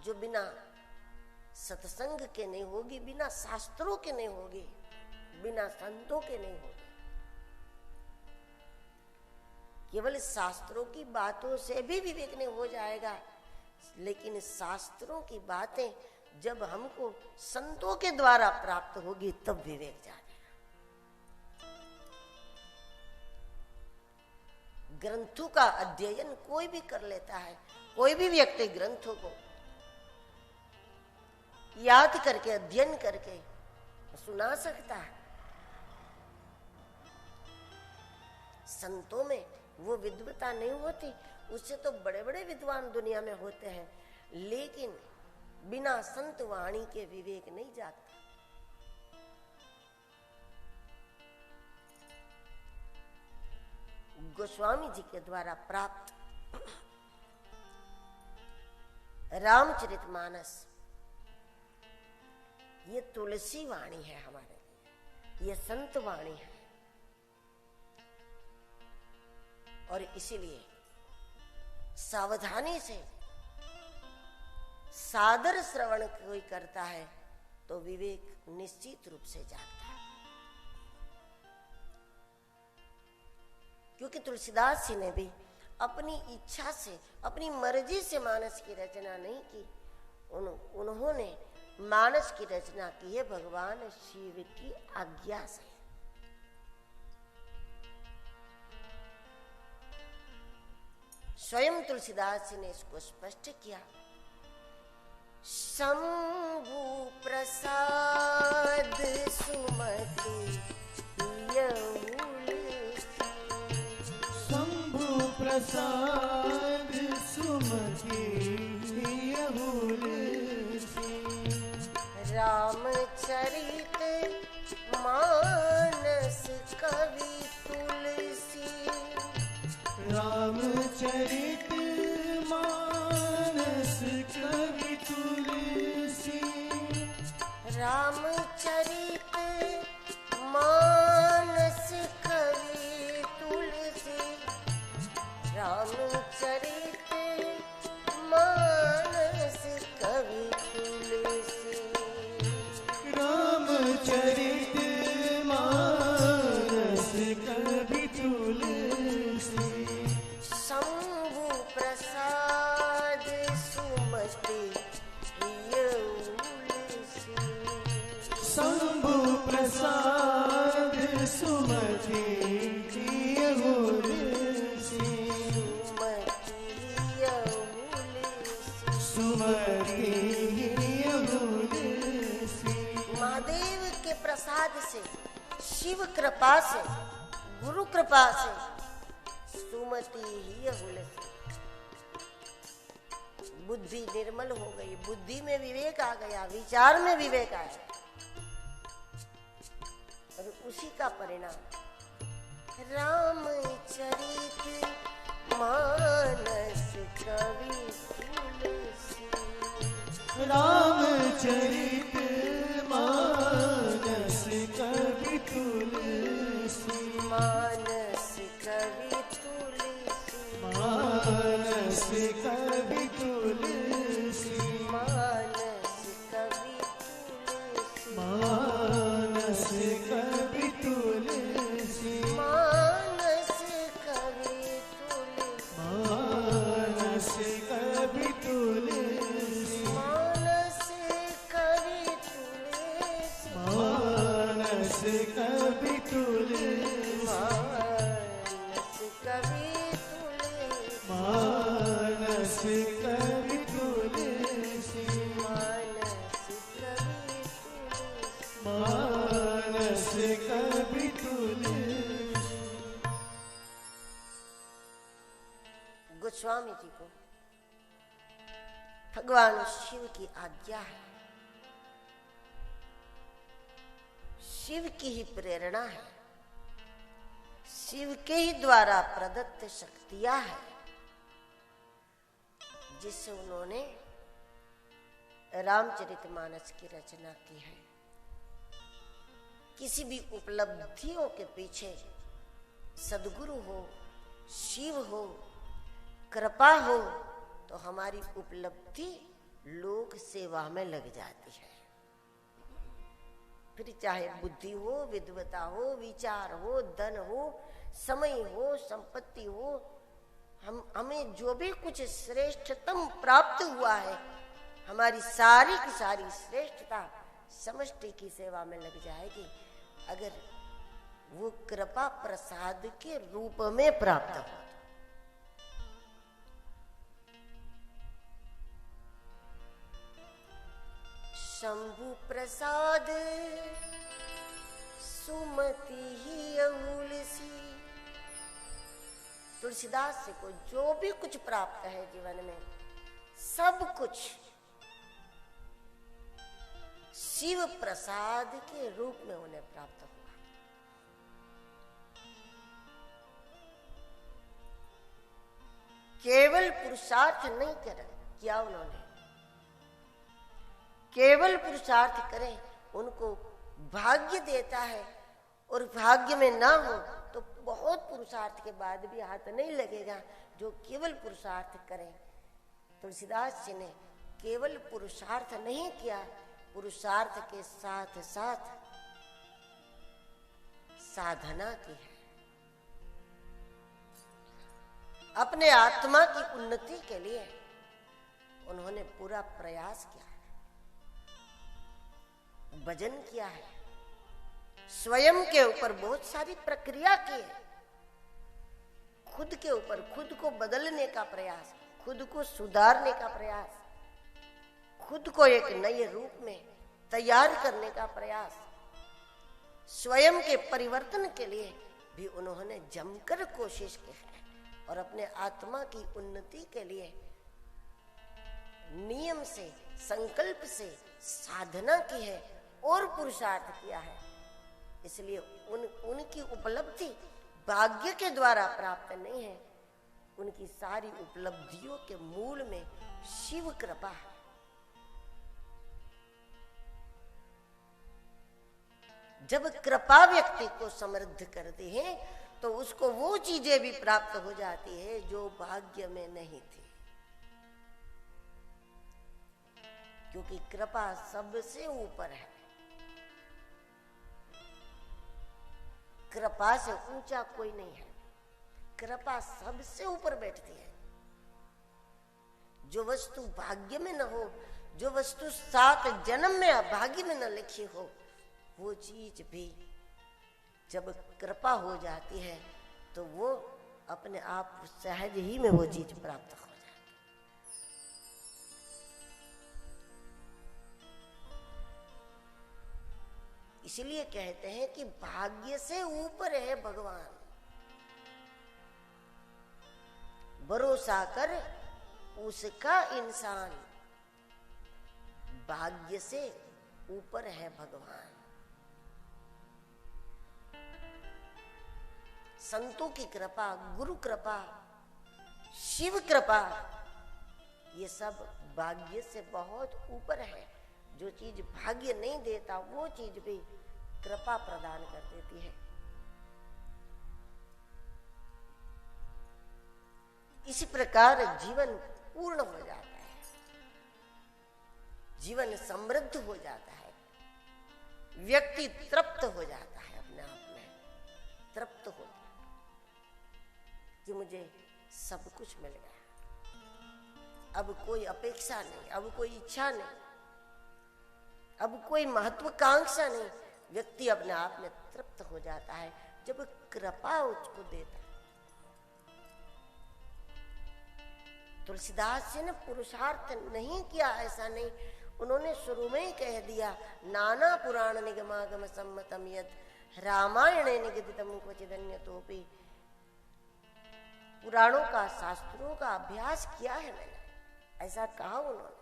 जो बिना सत्संग के नहीं होगी, बिना शास्त्रों के नहीं होगी, बिना संतों के नहीं होगी। केवल शास्त्रों की बातों से भी विवेक नहीं हो जाएगा, लेकिन शास्त्रों की बातें जब हमको संतों के द्वारा प्राप्त होगी तब विवेक जाएगा। ग्रंथों का अध्ययन कोई भी कर लेता है, कोई भी व्यक्ति ग्रंथों को याद करके अध्ययन करके सुना सकता है। संतों में वो विद्वता नहीं होती, उससे तो बड़े बड़े विद्वान दुनिया में होते हैं, लेकिन बिना संत वाणी के विवेक नहीं जाता। गोस्वामी जी के द्वारा प्राप्त रामचरितमानस ये तुलसी वाणी है हमारे लिए, ये संत वाणी है। और इसीलिए सावधानी से सादर श्रवण कोई करता है तो विवेक निश्चित रूप से जागता है। क्योंकि तुलसीदास जी ने भी अपनी इच्छा से, अपनी मर्जी से मानस की रचना नहीं की। उन्होंने मानस की रचना की है भगवान शिव की आज्ञा से। स्वयं तुलसीदास जी ने इसको स्पष्ट किया। शंभु प्रसाद सुमति शंभु प्रसाद सुमति रामचरित मानस कवि तुलसी रामचरित मानस कवि तुलसी रामचरित मानस कवि तुलसी रामचरित मानस कवि तुलसी रामचरित मानस कवि तुलसी शंभु प्रसाद सुमति शंभु प्रसाद सुमति शिव कृपा से, गुरु कृपा से सुमति ही हुलसी। बुद्धि निर्मल हो गई, बुद्धि में विवेक आ गया, विचार में विवेक आया, और उसी का परिणाम रामचरित मानस कवि तुलसी। रामचरित मानस कवि तुलसी। मानस कवि तुलसी। मानस कवि तुलसी। मानस कवि तुलसी। मानस कवि तुलसी। मानस कवि तुलसी। मानस कवि तुलसी। मानस कवि तुलसी। मानस कवि तुलसी। मानस कवि तुलसी। मानस कवि तुलसी। मानस कवि तुलसी। मानस कवि तुलसी। गोस्वामी जी को भगवान शिव की आज्ञा है, शिव की ही प्रेरणा है, शिव के ही द्वारा प्रदत्त शक्तियां है, जिससे उन्होंने रामचरितमानस की रचना की है। किसी भी उपलब्धियों के पीछे सद्गुरु हो, शिव हो, कृपा हो, तो हमारी उपलब्धि लोक सेवा में लग जाती है। फिर चाहे बुद्धि हो, विद्वता हो, विचार हो, धन हो, समय हो, संपत्ति हो, हमें जो भी कुछ श्रेष्ठतम प्राप्त हुआ है, हमारी सारी की सारी श्रेष्ठता समष्टि की सेवा में लग जाएगी, अगर वो कृपा प्रसाद के रूप में प्राप्त हो। शंभु प्रसाद सुमति ही अहुलसी। तुलसीदास जी को जो भी कुछ प्राप्त है जीवन में, सब कुछ शिव प्रसाद के रूप में उन्हें प्राप्त हुआ। केवल पुरुषार्थ नहीं किया उन्होंने, केवल पुरुषार्थ करें, उनको भाग्य देता है, और भाग्य में ना हो तो बहुत पुरुषार्थ के बाद भी हाथ नहीं लगेगा। जो केवल पुरुषार्थ करें, तुलसीदास जी ने केवल पुरुषार्थ नहीं किया, पुरुषार्थ के साथ साथ साधना की है। अपने आत्मा की उन्नति के लिए उन्होंने पूरा प्रयास किया है, भजन किया है, स्वयं के ऊपर बहुत सारी प्रक्रिया की है, खुद के ऊपर खुद को बदलने का प्रयास, खुद को सुधारने का प्रयास, खुद को एक नए रूप में तैयार करने का प्रयास, स्वयं के परिवर्तन के लिए भी उन्होंने जमकर कोशिश की है, और अपने आत्मा की उन्नति के लिए नियम से, संकल्प से साधना की है और पुरुषार्थ किया है। इसलिए उनकी उपलब्धि भाग्य के द्वारा प्राप्त नहीं है, उनकी सारी उपलब्धियों के मूल में शिव कृपा है। जब कृपा व्यक्ति को समृद्ध करती है तो उसको वो चीजें भी प्राप्त हो जाती है जो भाग्य में नहीं थी, क्योंकि कृपा सबसे ऊपर है। कृपा से ऊंचा कोई नहीं है, कृपा सबसे ऊपर बैठती है। जो वस्तु भाग्य में न हो, जो वस्तु 7 जन्म में अभाग्य में न लिखी हो, वो चीज भी जब कृपा हो जाती है तो वो अपने आप सहज ही में वो चीज प्राप्त हो जाती है। इसलिए कहते हैं कि भाग्य से ऊपर है भगवान। भरोसा कर उसका इंसान, भाग्य से ऊपर है भगवान। संतों की कृपा, गुरु कृपा, शिव कृपा, ये सब भाग्य से बहुत ऊपर है। जो चीज भाग्य नहीं देता वो चीज भी कृपा प्रदान कर देती है। इस प्रकार जीवन पूर्ण हो जाता है, जीवन समृद्ध हो जाता है, व्यक्ति तृप्त हो जाता है, अपने आप में तृप्त होता है कि मुझे सब कुछ मिल गया, अब कोई अपेक्षा नहीं, अब कोई इच्छा नहीं, अब कोई महत्वाकांक्षा नहीं। व्यक्ति अपने आप में तृप्त हो जाता है जब कृपा उसको देता है। तुलसीदास जी ने पुरुषार्थ नहीं किया, ऐसा नहीं, उन्होंने शुरू में ही कह दिया, नाना पुराण निगमागम सम्मतम यद रामायणे निगदितम क्वचिदन्यतोपि। पुराणों का, शास्त्रों का अभ्यास किया है मैंने, ऐसा कहा उन्होंने।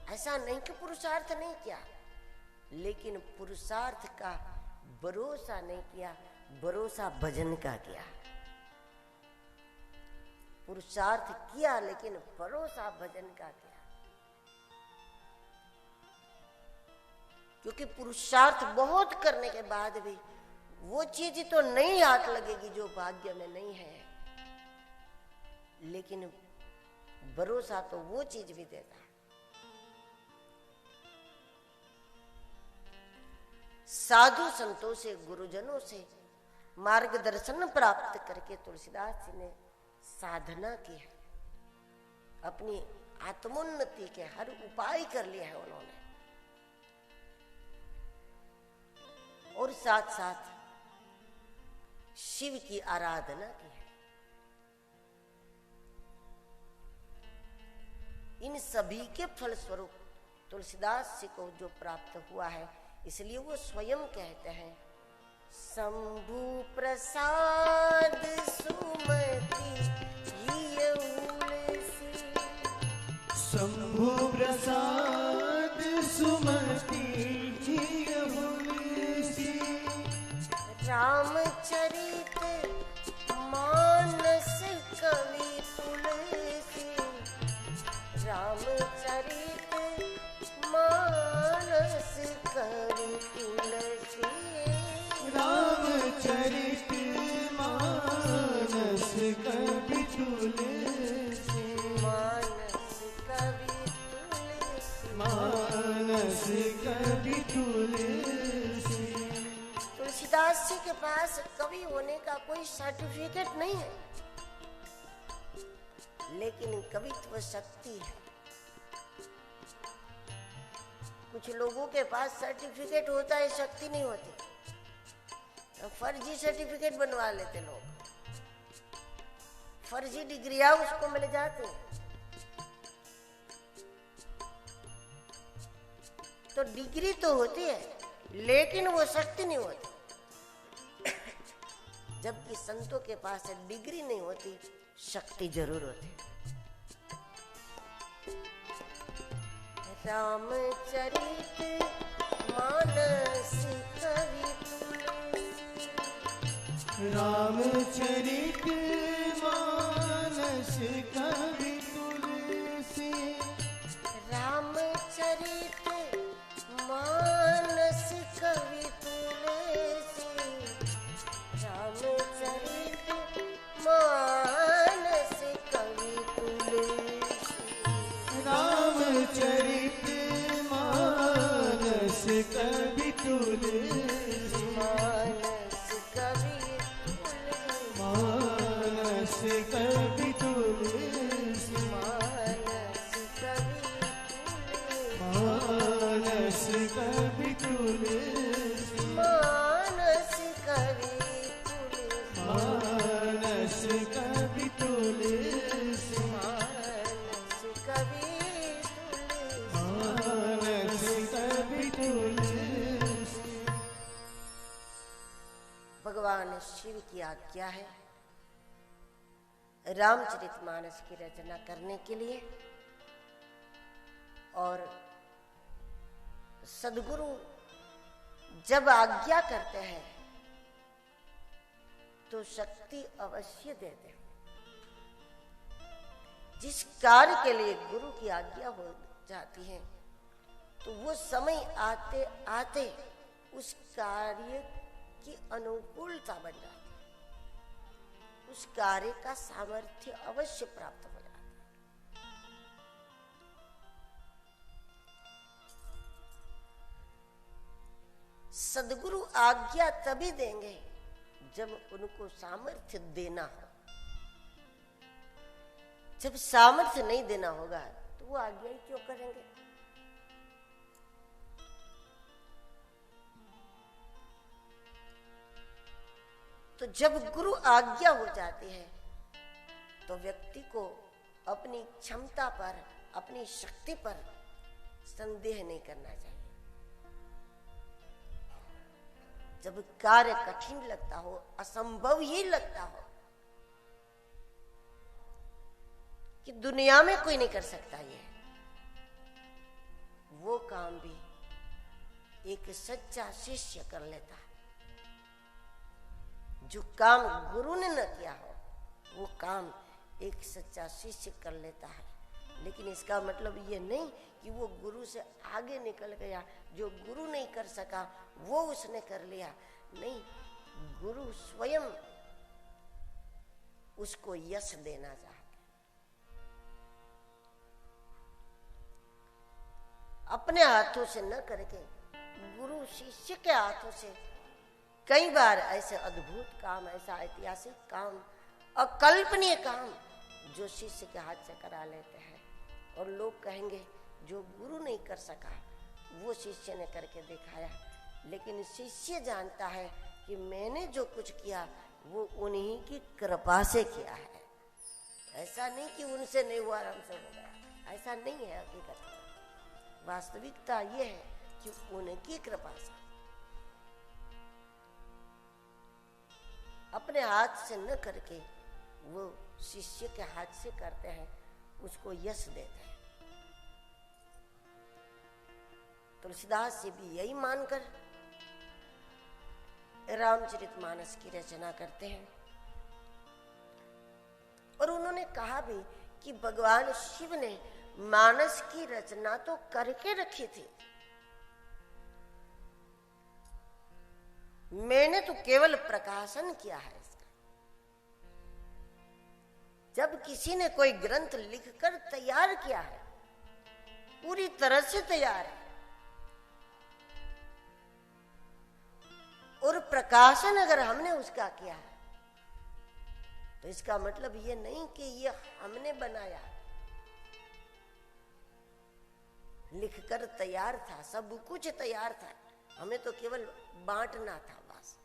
ऐसा नहीं कि पुरुषार्थ नहीं किया, लेकिन पुरुषार्थ का भरोसा नहीं किया, भरोसा भजन का किया। पुरुषार्थ किया लेकिन भरोसा भजन का किया। क्योंकि पुरुषार्थ बहुत करने के बाद भी वो चीज तो नहीं हाथ लगेगी जो भाग्य में नहीं है, लेकिन भरोसा तो वो चीज भी देता है। साधु संतों से, गुरुजनों से मार्गदर्शन प्राप्त करके तुलसीदास जी ने साधना की है, अपनी आत्मोन्नति के हर उपाय कर लिया है उन्होंने, और साथ साथ शिव की आराधना की है। इन सभी के फलस्वरूप तुलसीदास जी को जो प्राप्त हुआ है, इसलिए वो स्वयं कहते हैं, शंभु प्रसाद सुमति शंभु प्रसाद सुमति रामचरित मानस कवि तुलसी, रामचरित मानस कवि तुलसी, रामचरित मानस कवि तुलसी, मानस कवि तुलसी, मानस कवि तुलसी। तुलसीदास जी के पास कवि होने का कोई सर्टिफिकेट नहीं है, लेकिन कवित्व शक्ति है। कुछ लोगों के पास सर्टिफिकेट होता है, शक्ति नहीं होती, तो फर्जी सर्टिफिकेट बनवा लेते लोग, फर्जी डिग्रियां उसको मिल जाती हैं। तो डिग्री तो होती है लेकिन वो शक्ति नहीं होती। जबकि संतों के पास डिग्री नहीं होती, शक्ति जरूर होती। रामचरित मानस कवि तुलसी, रामचरित मानस कवि तुलसी, रामचरित मानस कवि तुलसी, रामचरित मानस कवि तुलसी, रामचरित मानस कवि तुलसी, मानस कवि तुलसी, मानस कवि तुलसी, मानस कवि तुलसी, मानस कवि तुलसी, मानस कवि तुलसी, मानस कवि तुलसी, मानस कवि तुलसी, मानस कवि तुलसी। भगवान शिव की आज्ञा है रामचरितमानस की रचना करने के लिए। और सद्गुरु जब आज्ञा करते हैं तो शक्ति अवश्य देते हैं। जिस कार्य के लिए गुरु की आज्ञा हो जाती है तो वो समय आते आते उस कार्य की अनुकूलता बन जाती है, उस कार्य का सामर्थ्य अवश्य प्राप्त हो जाता है। सद्गुरु आज्ञा तभी देंगे जब उनको सामर्थ्य देना हो। जब सामर्थ्य नहीं देना होगा तो वो आज्ञा ही क्यों करेंगे। तो जब गुरु आज्ञा हो जाती है तो व्यक्ति को अपनी क्षमता पर, अपनी शक्ति पर संदेह नहीं करना चाहिए। जब कार्य कठिन लगता हो, असंभव ही लगता हो कि दुनिया में कोई नहीं कर सकता ये, वो काम भी एक सच्चा शिष्य कर लेता है। जो काम गुरु ने न किया हो वो काम एक सच्चा शिष्य कर लेता है। लेकिन इसका मतलब ये नहीं कि वो गुरु से आगे निकल गया, जो गुरु नहीं कर सका वो उसने कर लिया। नहीं, गुरु स्वयं उसको यश देना चाहते। अपने हाथों से न करके गुरु शिष्य के हाथों से कई बार ऐसे अद्भुत काम, ऐसा ऐतिहासिक काम, अकल्पनीय काम जो शिष्य के हाथ से करा लेते हैं। और लोग कहेंगे जो गुरु नहीं कर सका वो शिष्य ने करके दिखाया। लेकिन शिष्य जानता है कि मैंने जो कुछ किया वो उन्हीं की कृपा से किया है। ऐसा नहीं कि उनसे नहीं हुआ, हमसे हो गया, ऐसा नहीं है। हकीकत में वास्तविकता ये है कि उनकी कृपा से, अपने हाथ से न करके वो शिष्य के हाथ से करते हैं, उसको यश देते हैं। तुलसीदास जी भी यही मानकर रामचरितमानस की रचना करते हैं। और उन्होंने कहा भी कि भगवान शिव ने मानस की रचना तो करके रखी थी, मैंने तो केवल प्रकाशन किया है इसका। जब किसी ने कोई ग्रंथ लिखकर तैयार किया है, पूरी तरह से तैयार है, और प्रकाशन अगर हमने उसका किया है तो इसका मतलब ये नहीं कि ये हमने बनाया। लिखकर तैयार था, सब कुछ तैयार था, हमें तो केवल बांटना था बस।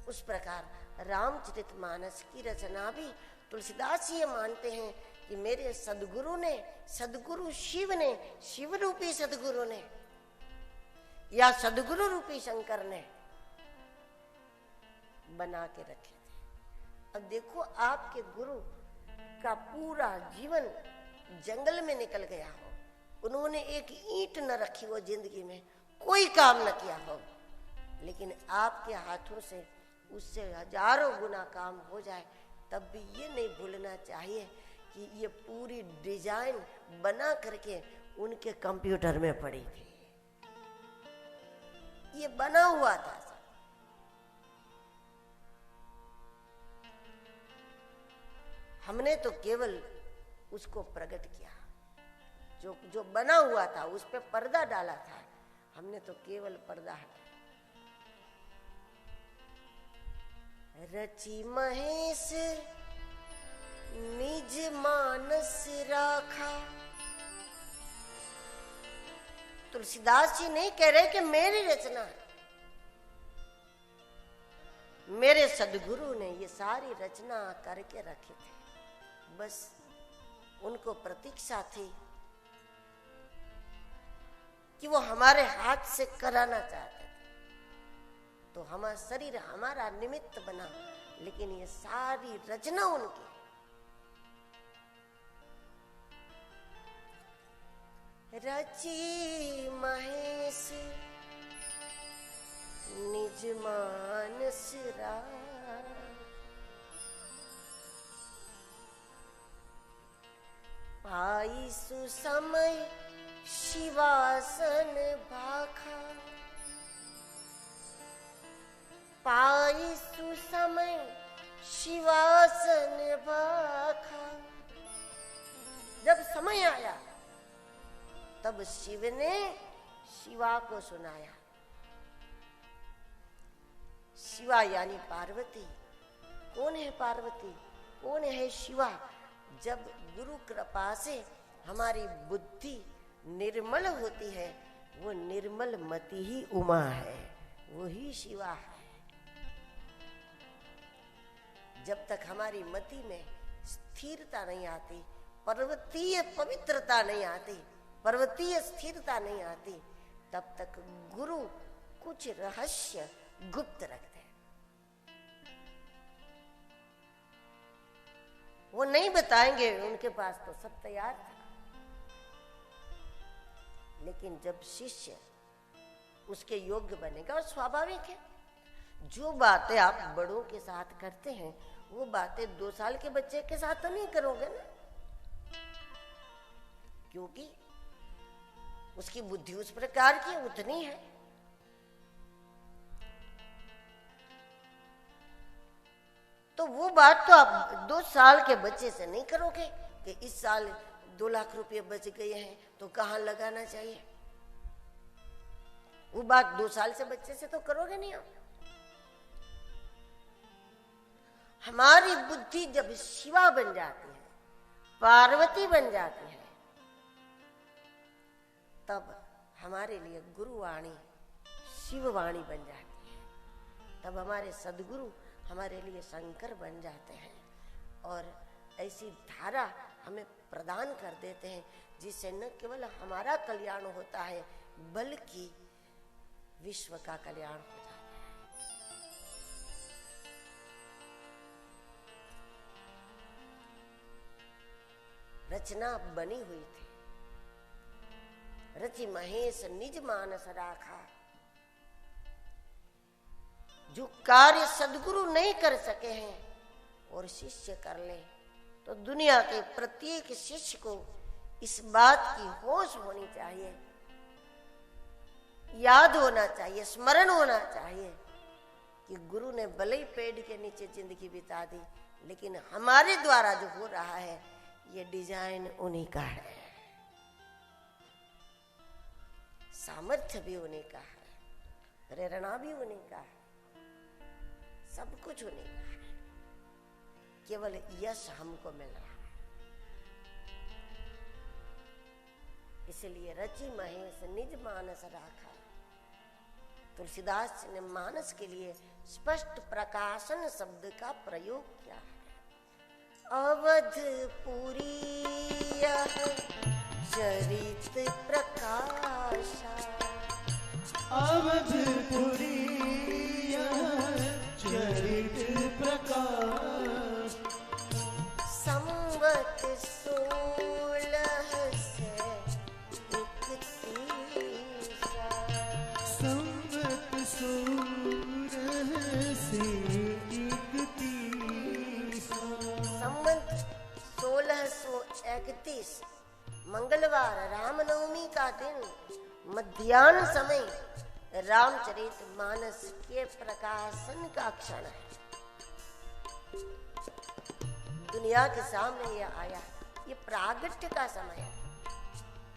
उस प्रकार रामचरितमानस की रचना भी तुलसीदास ये मानते हैं कि मेरे सद्गुरु ने, सद्गुरु शिव ने, शिव रूपी सद्गुरु ने या सद्गुरु रूपी शंकर ने बना के रखे थे। अब देखो, आपके गुरु का पूरा जीवन जंगल में निकल गया हो, उन्होंने एक ईंट न रखी हो जिंदगी में, कोई काम न किया हो, लेकिन आपके हाथों से उससे हजारों गुना काम हो जाए, तब भी ये नहीं भूलना चाहिए कि ये पूरी डिजाइन बना करके उनके कंप्यूटर में पड़ी थी, ये बना हुआ था। हमने तो केवल उसको प्रकट किया, जो बना हुआ था उस पे पर्दा डाला था, हमने तो केवल पर्दा हटाया। रची महेश निज मानस राखा। तुलसीदास जी नहीं कह रहे कि मेरी रचना है, मेरे सद्गुरु ने ये सारी रचना करके रखी थी, बस उनको प्रतीक्षा थी कि वो हमारे हाथ से कराना चाहते थे। तो हमारा शरीर हमारा निमित्त बना, लेकिन ये सारी रचना उनकी। रची महेश निज मानस राय, पाई सुसमय शिवासन भाखा, पाई सुसमय शिवासन भाखा। जब समय आया तब शिव ने शिवा को सुनाया। शिवा यानी पार्वती। कौन है पार्वती, कौन है शिवा? जब गुरु कृपा से हमारी बुद्धि निर्मल होती है, वो निर्मल मति ही उमा है, वही शिवा है। जब तक हमारी मति में स्थिरता नहीं आती, पर्वतीय पवित्रता नहीं आती, पर्वतीय स्थिरता नहीं आती, तब तक गुरु कुछ रहस्य गुप्त रखते हैं। वो नहीं बताएंगे, उनके पास तो सब तैयार था। लेकिन जब शिष्य उसके योग्य बनेगा, और स्वाभाविक है, जो बातें आप बड़ों के साथ करते हैं वो बातें 2 साल के बच्चे के साथ तो नहीं करोगे ना, क्योंकि उसकी बुद्धि उस प्रकार की उतनी है। तो वो बात तो आप 2 साल के बच्चे से नहीं करोगे कि इस साल 2 लाख रुपए बच गए हैं तो कहाँ लगाना चाहिए। वो बात 2 साल से बच्चे से तो करोगे नहीं आप। हमारी बुद्धि जब शिवा बन जाती है, पार्वती बन जाती है, तब हमारे लिए गुरुवाणी शिववाणी बन जाती है। तब हमारे सदगुरु हमारे लिए शंकर बन जाते हैं और ऐसी धारा हमें प्रदान कर देते हैं जिससे न केवल हमारा कल्याण होता है बल्कि विश्व का कल्याण हो जाता है। रचना बनी हुई थी, रचि महेश निज मानस राखा। जो कार्य सदगुरु नहीं कर सके हैं और शिष्य कर ले, तो दुनिया के प्रत्येक शिष्य को इस बात की होश होनी चाहिए, याद होना चाहिए, स्मरण होना चाहिए कि गुरु ने भले ही पेड़ के नीचे जिंदगी बिता दी, लेकिन हमारे द्वारा जो हो रहा है ये डिजाइन उन्हीं का है, सामर्थ्य भी उन्हीं का है, प्रेरणा भी उन्हीं का है, सब कुछ उन्हीं का है। केवल यश हमको मिल रहा है। इसलिए रचि महेश निज मानस राखा। तुलसीदास ने मानस के लिए स्पष्ट प्रकाशन शब्द का प्रयोग किया है। अवधपुरी यह चरित प्रकाशा, अवधपुरी यह चरित प्रकाश। संवत 16 से 31, संवत 16 से 31। संवत 1631 मंगलवार रामनवमी का दिन मध्याह्न समय रामचरित मानस के प्रकाशन का क्षण है। दुनिया के सामने ये आया, ये प्रागट्य का समय है,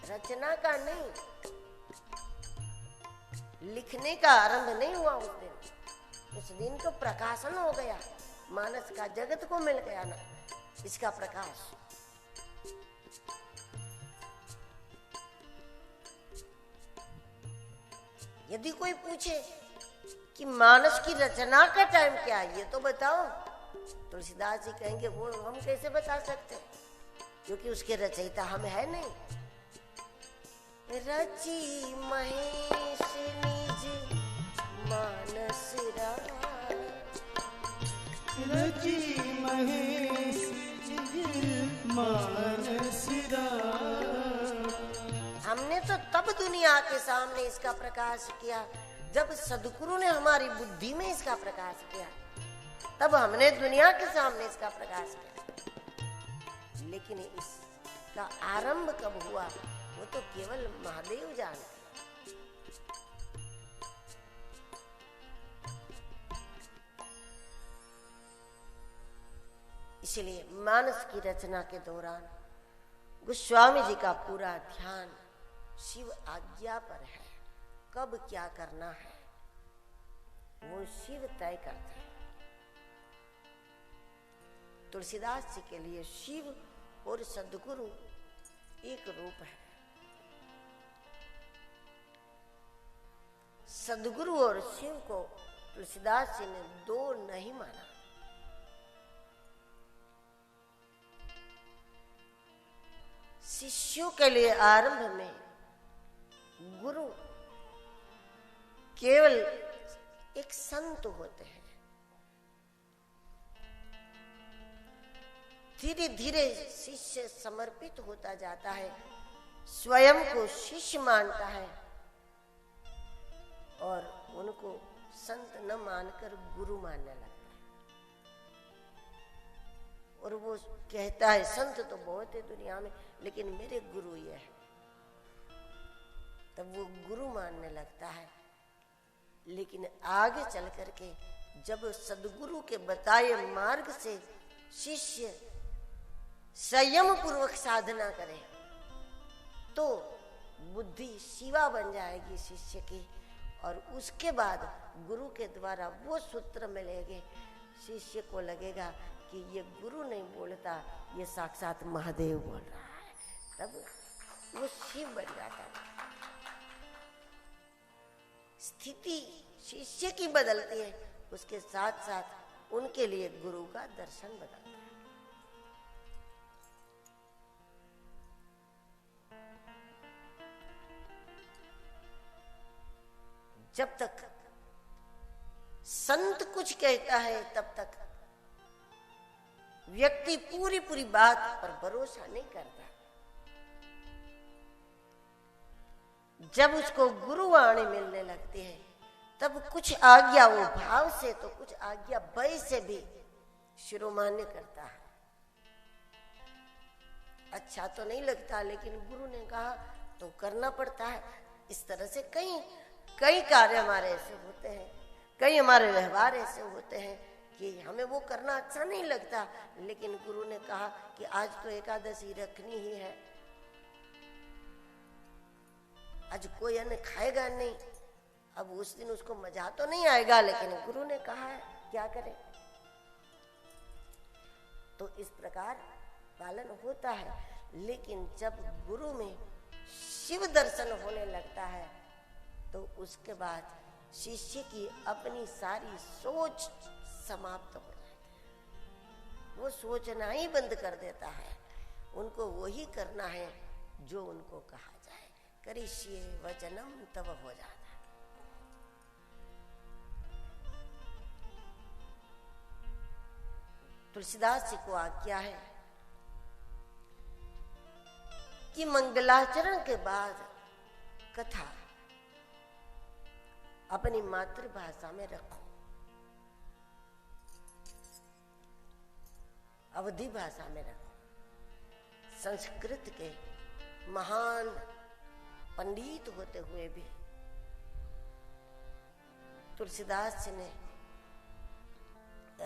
रचना का नहीं, लिखने का आरंभ नहीं हुआ उस दिन। उस दिन तो प्रकाशन हो गया, मानस का जगत को मिल गया ना इसका प्रकाश। यदि कोई पूछे कि मानस की रचना का टाइम क्या है, ये तो बताओ, तुलसीदास जी कहेंगे वो हम कैसे बता सकते हैं, क्योंकि उसके रचयिता हम है नहीं। रचि महेश निज मानस दुनिया के सामने इसका प्रकाश किया, जब सदगुरु ने हमारी बुद्धि में इसका प्रकाश किया, तब हमने दुनिया के सामने इसका प्रकाश किया। लेकिन इसका आरंभ कब हुआ वो तो केवल महादेव जानते। इसलिए मानस की रचना के दौरान गोस्वामी जी का पूरा ध्यान शिव आज्ञा पर है। कब क्या करना है वो शिव तय करते हैं। तुलसीदास जी के लिए शिव और सद्गुरु एक रूप है। सद्गुरु और शिव को तुलसीदास जी ने दो नहीं माना। शिष्यों के लिए आरंभ में गुरु केवल एक संत होते हैं। धीरे धीरे शिष्य समर्पित होता जाता है, स्वयं को शिष्य मानता है और उनको संत न मानकर गुरु मानने लगता है। और वो कहता है संत तो बहुत है दुनिया में, लेकिन मेरे गुरु ये है। तब वो गुरु मानने लगता है। लेकिन आगे चल करके जब सद्गुरु के बताए मार्ग से शिष्य संयम पूर्वक साधना करे तो बुद्धि शिवा बन जाएगी शिष्य की, और उसके बाद गुरु के द्वारा वो सूत्र मिलेंगे। शिष्य को लगेगा कि ये गुरु नहीं बोलता, ये साक्षात महादेव बोल रहा है। तब वो शिव बन जाता है। स्थिति शिष्य की बदलती है, उसके साथ साथ उनके लिए गुरु का दर्शन बदलता है। जब तक संत कुछ कहता है तब तक व्यक्ति पूरी पूरी बात पर भरोसा नहीं करता। जब उसको गुरुवाणी मिलने लगती है तब कुछ आज्ञा वो भाव से तो कुछ आज्ञा भय से भी शिरोमान्य करता है। अच्छा तो नहीं लगता, लेकिन गुरु ने कहा तो करना पड़ता है। इस तरह से कई कार्य हमारे ऐसे होते हैं, कई हमारे व्यवहार ऐसे होते हैं कि हमें वो करना अच्छा नहीं लगता, लेकिन गुरु ने कहा कि आज तो एकादशी रखनी ही है, आज कोई अन्न खाएगा नहीं। अब उस दिन उसको मजा तो नहीं आएगा, लेकिन गुरु ने कहा है, क्या करें। तो इस प्रकार पालन होता है। लेकिन जब गुरु में शिव दर्शन होने लगता है तो उसके बाद शिष्य की अपनी सारी सोच समाप्त हो जाती है। वो सोचना ही बंद कर देता है। उनको वही करना है जो उनको कहा जाए। करिष्ये वचनम तब हो जाता है। तुलसीदास जी को आज्ञा है कि मंगलाचरण के बाद कथा अपनी मातृभाषा में रखो। अवधी भाषा में रखो। संस्कृत के महान पंडित होते हुए भी तुलसीदास जी ने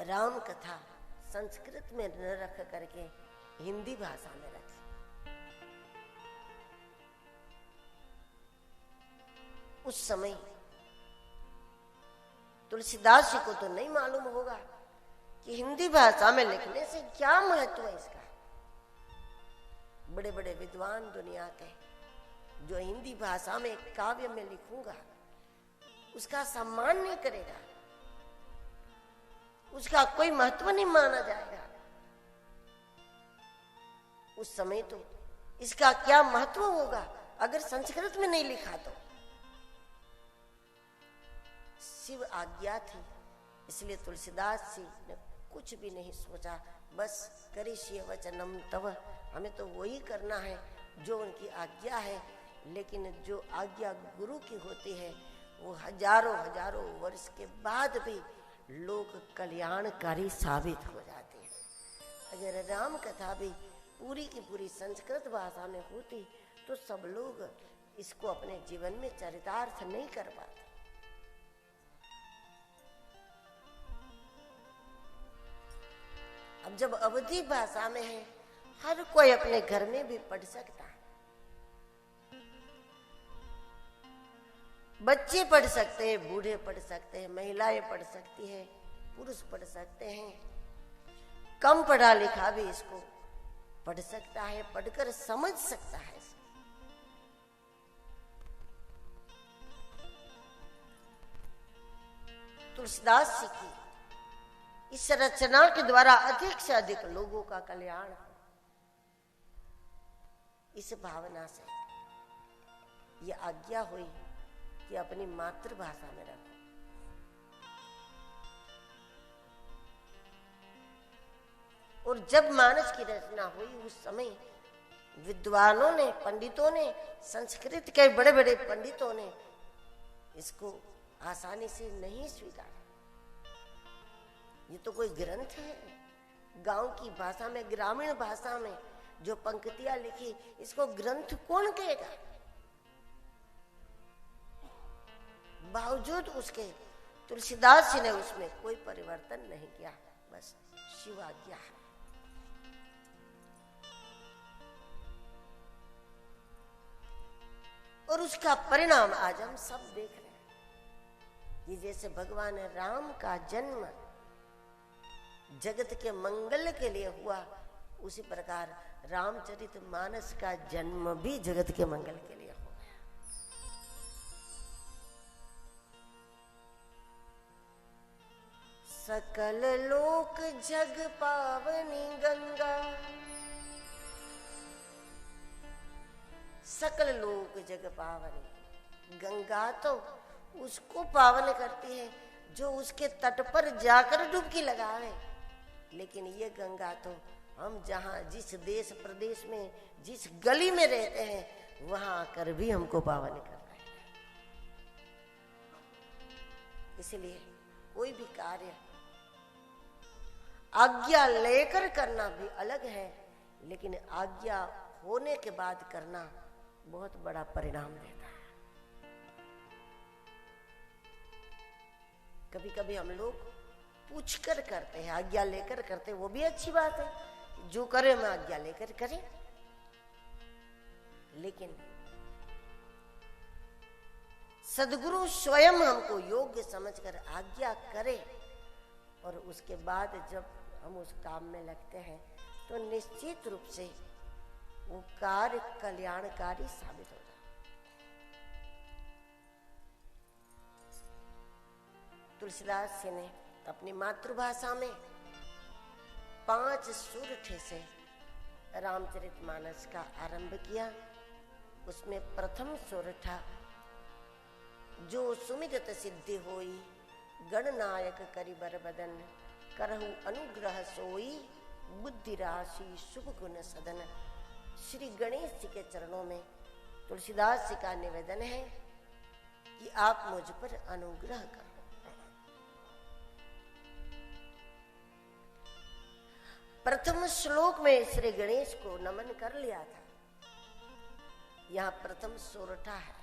राम कथा संस्कृत में न रख करके हिंदी भाषा में रखी। उस समय तुलसीदास जी को तो नहीं मालूम होगा कि हिंदी भाषा में लिखने से क्या महत्व है इसका। बड़े बड़े विद्वान दुनिया के जो हिंदी भाषा में काव्य में लिखूंगा उसका सम्मान नहीं करेगा, उसका कोई महत्व नहीं माना जाएगा। उस समय तो इसका क्या महत्व होगा अगर संस्कृत में नहीं लिखा तो। शिव आज्ञा थी, इसलिए तुलसीदास जी ने कुछ भी नहीं सोचा, बस करिष्ये वचनम तव, हमें तो वही करना है जो उनकी आज्ञा है। लेकिन जो आज्ञा गुरु की होती है वो हजारों हजारों वर्ष के बाद भी लोक कल्याणकारी साबित हो जाती है। अगर राम कथा भी पूरी की पूरी संस्कृत भाषा में होती तो सब लोग इसको अपने जीवन में चरितार्थ नहीं कर पाते। अब जब अवधी भाषा में है, हर कोई अपने घर में भी पढ़ सकता है। बच्चे पढ़ सकते हैं, बूढ़े पढ़ सकते हैं, महिलाएं पढ़ सकती हैं, पुरुष पढ़ सकते हैं, कम पढ़ा लिखा भी इसको पढ़ सकता है, पढ़कर समझ सकता है। तुलसीदास जी की इस रचना के द्वारा अधिक से अधिक लोगों का कल्याण हो, इस भावना से यह आज्ञा हुई कि अपनी मातृभाषा में रखो। और जब मानस की रचना हुई उस समय विद्वानों ने, पंडितों ने, संस्कृत के बड़े बड़े पंडितों ने इसको आसानी से नहीं स्वीकारा। ये तो कोई ग्रंथ है, गांव की भाषा में, ग्रामीण भाषा में जो पंक्तियां लिखी, इसको ग्रंथ कौन कहेगा? बावजूद उसके तुलसीदास जी ने उसमें कोई परिवर्तन नहीं किया, बस शिवाज्ञा है। और उसका परिणाम आज हम सब देख रहे हैं। ये जैसे भगवान राम का जन्म जगत के मंगल के लिए हुआ, उसी प्रकार रामचरितमानस का जन्म भी जगत के मंगल के लिए हो गया। सकल लोक जग पावनी गंगा, सकल लोक जग पावनी गंगा तो उसको पावन करती है जो उसके तट पर जाकर डुबकी लगावे, लेकिन ये गंगा तो हम जहां जिस देश प्रदेश में, जिस गली में रहते हैं, वहां आकर भी हमको पावन कर रहा है। इसलिए कोई भी कार्य आज्ञा लेकर करना भी अलग है, लेकिन आज्ञा होने के बाद करना बहुत बड़ा परिणाम देता है। कभी कभी हम लोग पूछकर करते हैं, आज्ञा लेकर करते हैं, वो भी अच्छी बात है, जो करे मैं आज्ञा लेकर करें। लेकिन सदगुरु स्वयं हमको योग्य समझकर आज्ञा करे और उसके बाद जब हम उस काम में लगते हैं तो निश्चित रूप से वो कार्य कल्याणकारी साबित होता है। तुलसीदास जी ने अपनी मातृभाषा में 5 सुरठे से रामचरितमानस का आरंभ किया। उसमें प्रथम सुरठा जो सुमिरत सिद्धि होई, गणनायक करि बर बदन, करहु अनुग्रह सोई, बुद्धि राशि शुभ गुण सदन। श्री गणेश जी के चरणों में तुलसीदास जी का निवेदन है कि आप मुझ पर अनुग्रह करो। प्रथम श्लोक में श्री गणेश को नमन कर लिया था, यहां प्रथम सोरठा है,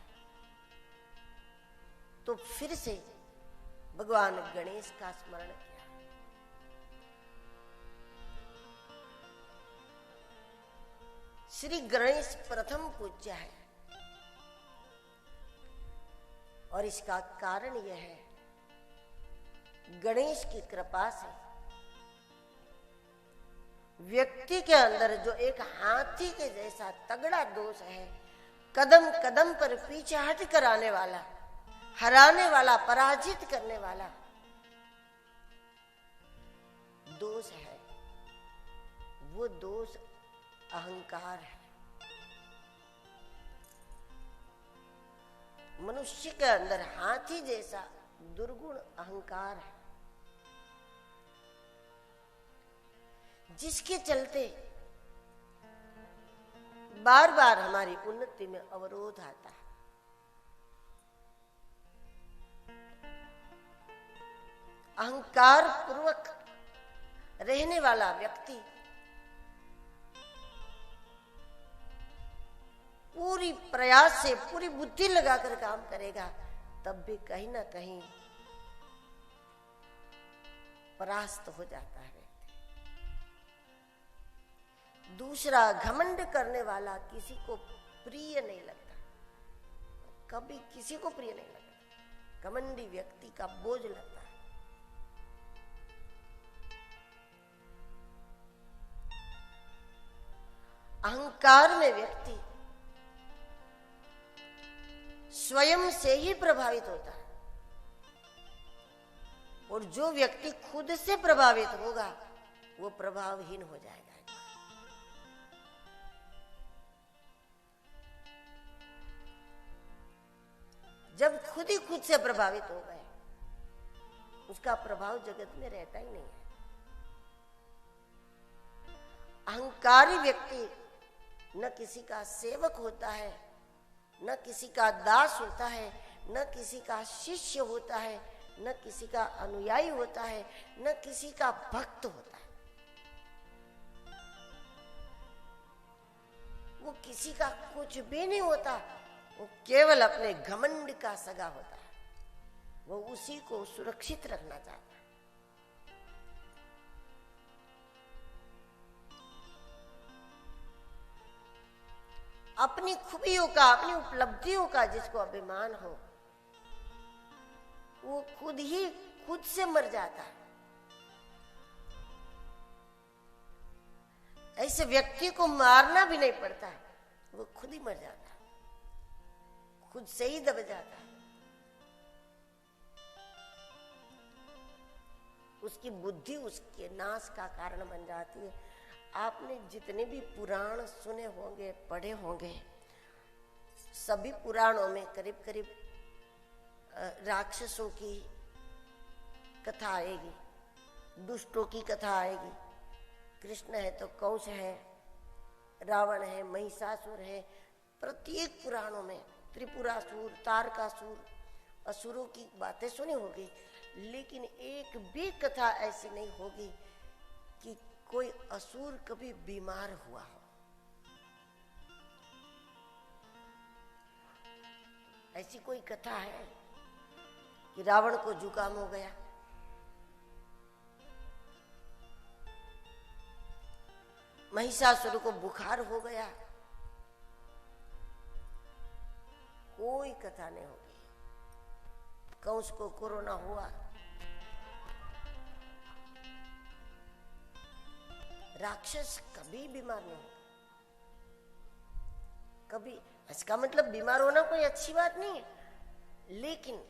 तो फिर से भगवान गणेश का स्मरण किया। श्री गणेश प्रथम पूज्य है और इसका कारण यह है, गणेश की कृपा से व्यक्ति के अंदर जो एक हाथी के जैसा तगड़ा दोष है, कदम कदम पर पीछे हट कर आने वाला, हराने वाला, पराजित करने वाला दोष है, वो दोष अहंकार है। मनुष्य के अंदर हाथी जैसा दुर्गुण अहंकार है, जिसके चलते बार बार हमारी उन्नति में अवरोध आता है। अहंकार पूर्वक रहने वाला व्यक्ति पूरी प्रयास से पूरी बुद्धि लगाकर काम करेगा, तब भी कहीं ना कहीं परास्त हो जाता है। दूसरा, घमंड करने वाला किसी को प्रिय नहीं लगता, कभी किसी को प्रिय नहीं लगता। घमंडी व्यक्ति का बोझ लगता है। अहंकार में व्यक्ति स्वयं से ही प्रभावित होता है, और जो व्यक्ति खुद से प्रभावित होगा वो प्रभावहीन हो जाएगा। जब खुद ही खुद से प्रभावित हो गए, उसका प्रभाव जगत में रहता ही नहीं है। अहंकारी व्यक्ति न किसी का सेवक होता है, न किसी का दास होता है, न किसी का शिष्य होता है, न किसी का अनुयायी होता है, न किसी का भक्त होता है। वो किसी का कुछ भी नहीं होता, वो केवल अपने घमंड का सगा होता है। वो उसी को सुरक्षित रखना चाहता है। अपनी खूबियों का, अपनी उपलब्धियों का जिसको अभिमान हो, वो खुद ही खुद से मर जाता है। ऐसे व्यक्ति को मारना भी नहीं पड़ता, वो खुद ही मर जाता है, खुद से ही दब जाता है। उसकी बुद्धि उसके नाश का कारण बन जाती है। आपने जितने भी पुराण सुने होंगे, पढ़े होंगे, सभी पुराणों में करीब करीब राक्षसों की कथा आएगी, दुष्टों की कथा आएगी। कृष्ण है तो कंस है, रावण है, महिषासुर है। प्रत्येक पुराणों में त्रिपुरासुर, तारकासुर, असुरों की बातें सुनी होगी, लेकिन एक भी कथा ऐसी नहीं होगी कि कोई असुर कभी बीमार हुआ हो। ऐसी कोई कथा है कि रावण को जुकाम हो गया, महिषासुर को बुखार हो गया? कोई कथा नहीं होगी। कंस को कोरोना हुआ, राक्षस कभी बीमार नहीं होगा, कभी। इसका मतलब बीमार होना कोई अच्छी बात नहीं है, लेकिन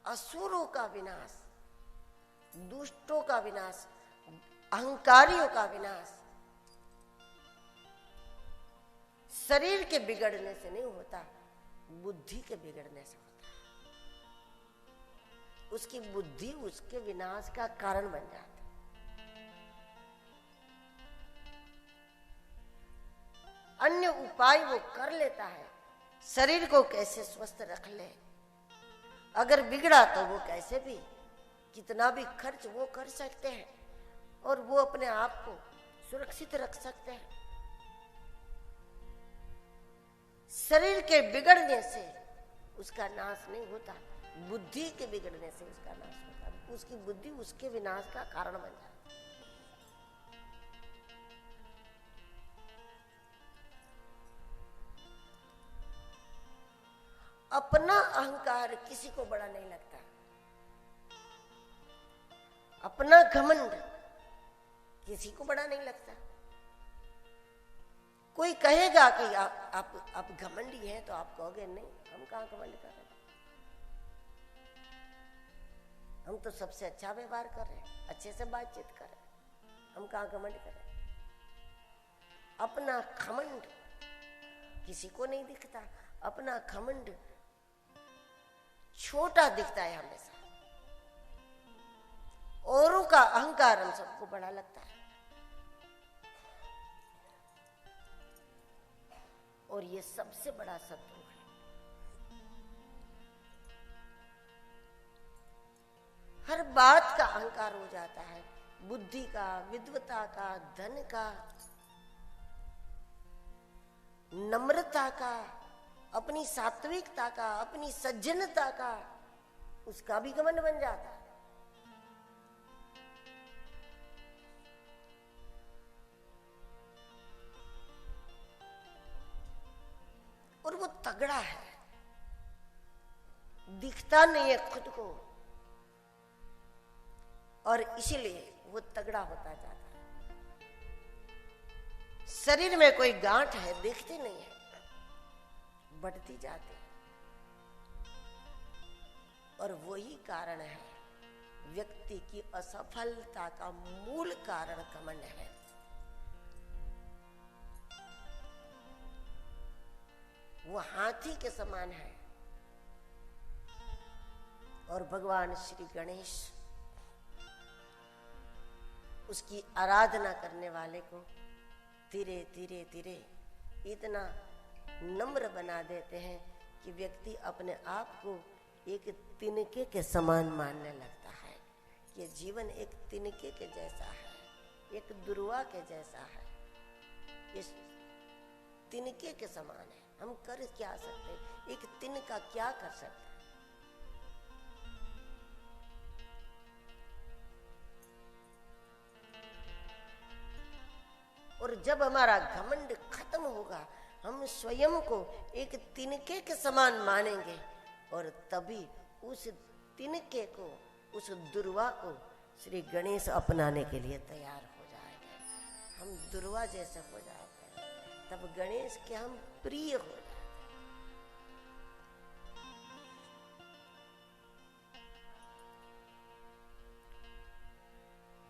असुरों का विनाश, दुष्टों का विनाश, अहंकारियों का विनाश शरीर के बिगड़ने से नहीं होता, बुद्धि के बिगड़ने से होता है। उसकी बुद्धि उसके विनाश का कारण बन जाती है। अन्य उपाय वो कर लेता है, शरीर को कैसे स्वस्थ रख ले। अगर बिगड़ा तो वो कैसे भी, कितना भी खर्च वो कर सकते हैं और वो अपने आप को सुरक्षित रख सकते हैं। शरीर के बिगड़ने से उसका नाश नहीं होता, बुद्धि के बिगड़ने से उसका नाश होता। उसकी बुद्धि उसके विनाश का कारण बन जाती है। अपना अहंकार किसी को बड़ा नहीं लगता, अपना घमंड किसी को बड़ा नहीं लगता। कोई कहेगा कि आप घमंडी हैं, तो आप कहोगे नहीं, हम कहाँ घमंड कर रहे हैं, हम तो सबसे अच्छा व्यवहार कर रहे हैं, अच्छे से बातचीत कर रहे हैं, हम कहाँ घमंड कर रहे हैं। अपना घमंड किसी को नहीं दिखता, अपना घमंड छोटा दिखता है हमेशा। औरों का अहंकार हम सबको बड़ा लगता है। और ये सबसे बड़ा शत्रु है। हर बात का अहंकार हो जाता है, बुद्धि का, विद्वता का, धन का, नम्रता का, अपनी सात्विकता का, अपनी सज्जनता का, उसका भी घमंड बन जाता है। और वो तगड़ा है, दिखता नहीं है खुद को, और इसीलिए वो तगड़ा होता जाता है। शरीर में कोई गांठ है, दिखती नहीं है, बढ़ती जाती है। और वही कारण है व्यक्ति की असफलता का मूल कारण घमंड है। वो हाथी के समान है। और भगवान श्री गणेश उसकी आराधना करने वाले को धीरे धीरे धीरे इतना नम्र बना देते हैं कि व्यक्ति अपने आप को एक तिनके के समान मानने लगता है। ये जीवन एक तिनके के जैसा है, एक दुर्वा के जैसा है, इस तिनके के समान है। हम कर क्या सकते हैं? एक तिनका क्या कर सकता है? और जब हमारा घमंड खत्म होगा, हम स्वयं को एक तिनके के समान मानेंगे, और तभी उस तिनके को, उस दुर्वा को श्री गणेश अपनाने के लिए तैयार हो जाएंगे। हम दुर्वा जैसे हो जाते हैं, तब गणेश के हम प्रिय हो जाते हैं।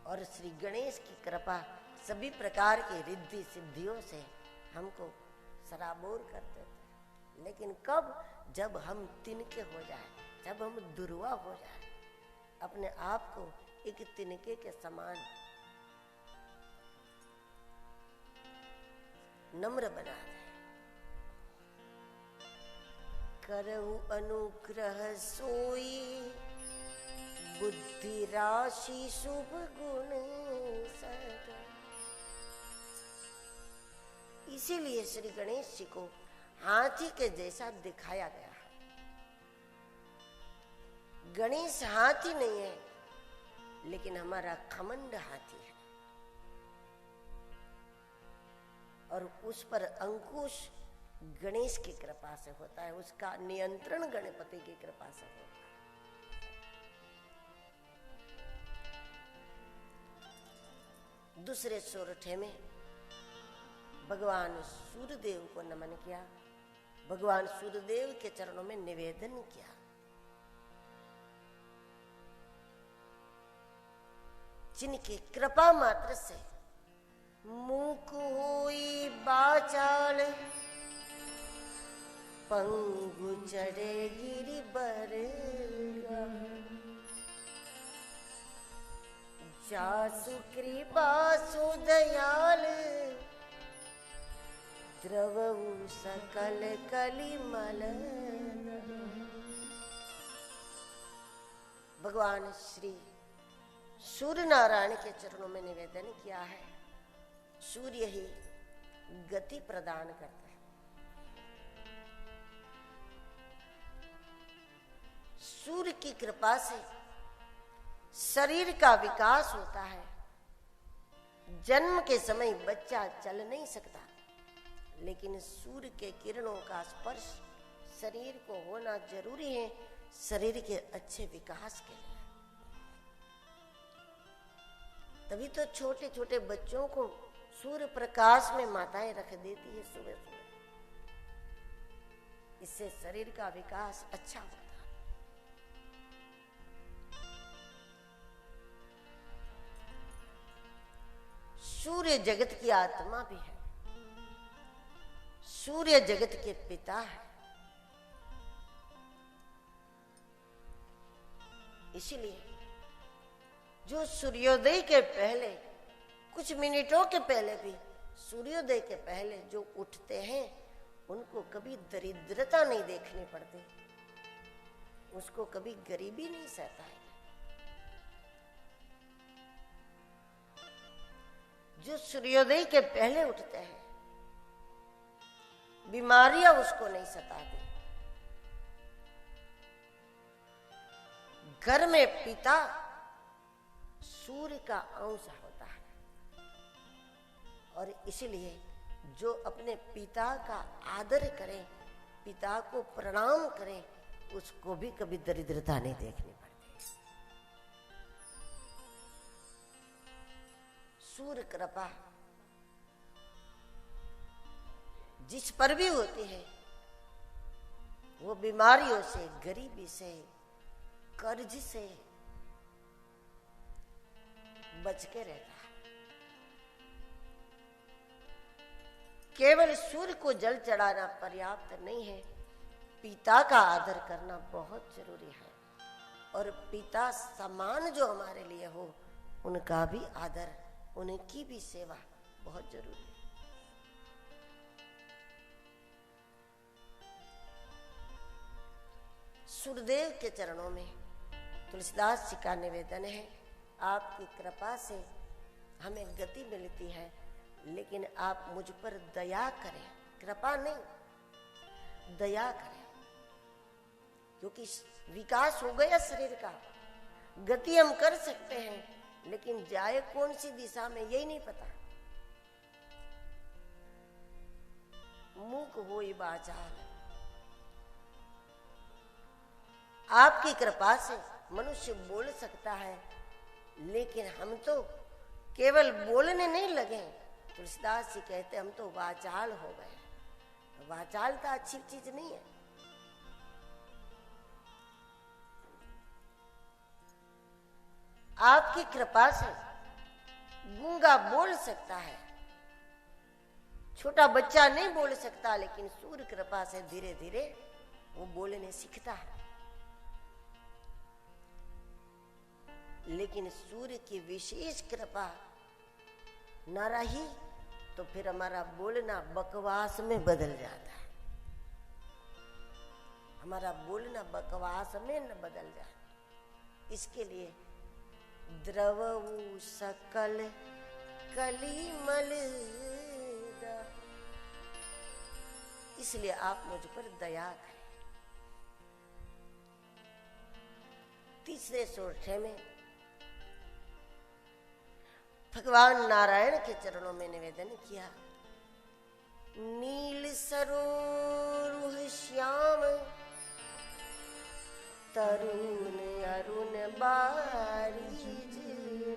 और श्री गणेश की कृपा सभी प्रकार की रिद्धि सिद्धियों से हमको सराबोर कर देते हैं। लेकिन कब? जब हम तिनके हो जाए, जब हम दुर्वा हो जाए, अपने आप को एक तिनके के समान नम्र बना दे। करहु अनुग्रह सोई, बुद्धि राशि शुभ गुण सदा। इसीलिए श्री गणेश जी को हाथी के जैसा दिखाया गया है। गणेश हाथी नहीं है, लेकिन हमारा घमंड हाथी है, और उस पर अंकुश गणेश की कृपा से होता है, उसका नियंत्रण गणपति की कृपा से होता है। दूसरे सोरठे में भगवान सूर्यदेव को नमन किया, भगवान सूर्यदेव के चरणों में निवेदन किया। जिनकी कृपा मात्र से मूक होई बाचाल, पंगु चढ़े गिरि बर, जासु कृपा सु दयाल, द्रवऊ सकल कलिमल। भगवान श्री सूर्य नारायण के चरणों में निवेदन किया है। सूर्य ही गति प्रदान करता है। सूर्य की कृपा से शरीर का विकास होता है। जन्म के समय बच्चा चल नहीं सकता, लेकिन सूर्य के किरणों का स्पर्श शरीर को होना जरूरी है, शरीर के अच्छे विकास के लिए। तभी तो छोटे छोटे बच्चों को सूर्य प्रकाश में माताएं रख देती है सुबह सुबह। इससे शरीर का विकास अच्छा होता है। सूर्य जगत की आत्मा भी है, सूर्य जगत के पिता है। इसलिए जो सूर्योदय के पहले, कुछ मिनटों के पहले भी, सूर्योदय के पहले जो उठते हैं, उनको कभी दरिद्रता नहीं देखनी पड़ती, उसको कभी गरीबी नहीं सहता है। जो सूर्योदय के पहले उठते हैं, बीमारियां उसको नहीं सताती। घर में पिता सूर्य का अंश होता है, और इसलिए जो अपने पिता का आदर करे, पिता को प्रणाम करे, उसको भी कभी दरिद्रता नहीं देखनी पड़ती। सूर्य कृपा जिस पर भी होती है, वो बीमारियों से, गरीबी से, कर्ज से बच के रहता है। केवल सूर्य को जल चढ़ाना पर्याप्त नहीं है, पिता का आदर करना बहुत जरूरी है। और पिता समान जो हमारे लिए हो, उनका भी आदर, उनकी भी सेवा बहुत जरूरी है। सूर्यदेव के चरणों में तुलसीदास जी का निवेदन है, आपकी कृपा से हमें गति मिलती है, लेकिन आप मुझ पर दया करें, कृपा नहीं दया करें, क्योंकि विकास हो गया शरीर का, गति हम कर सकते हैं, लेकिन जाए कौन सी दिशा में यही नहीं पता। मूक होई वाचाल, आपकी कृपा से मनुष्य बोल सकता है, लेकिन हम तो केवल बोलने नहीं लगे। तुलसीदास जी कहते हम तो वाचाल हो गए। वाचालता अच्छी चीज नहीं है। आपकी कृपा से गूंगा बोल सकता है, छोटा बच्चा नहीं बोल सकता, लेकिन सूर्य कृपा से धीरे धीरे वो बोलने सीखता है। लेकिन सूर्य की विशेष कृपा न रही तो फिर हमारा बोलना बकवास में बदल जाता है, हमारा बोलना बकवास में न बदल जाए। इसके लिए द्रवऊ सकल कलिमल, इसलिए आप मुझ पर दया करें। तीसरे सोरठे में भगवान नारायण के चरणों में निवेदन किया, नील सरोरुह श्याम तरुण अरुण बारिज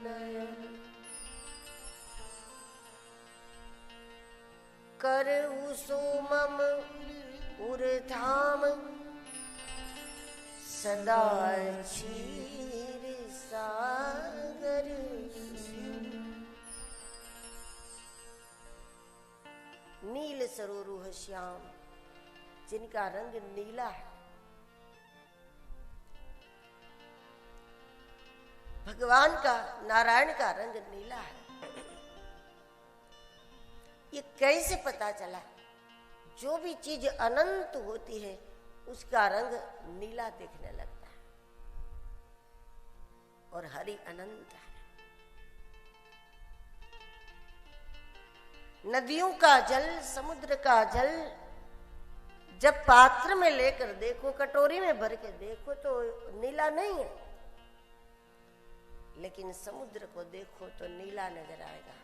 नयन, करऊ सोमम उर्धाम सदा क्षीर सागर। नील सरोरुह श्याम, जिनका रंग नीला है, भगवान का, नारायण का रंग नीला है। ये कैसे पता चला? जो भी चीज अनंत होती है उसका रंग नीला दिखने लगता है, और हरि अनंत है। नदियों का जल, समुद्र का जल जब पात्र में लेकर देखो, कटोरी में भर के देखो तो नीला नहीं है, लेकिन समुद्र को देखो तो नीला नजर आएगा,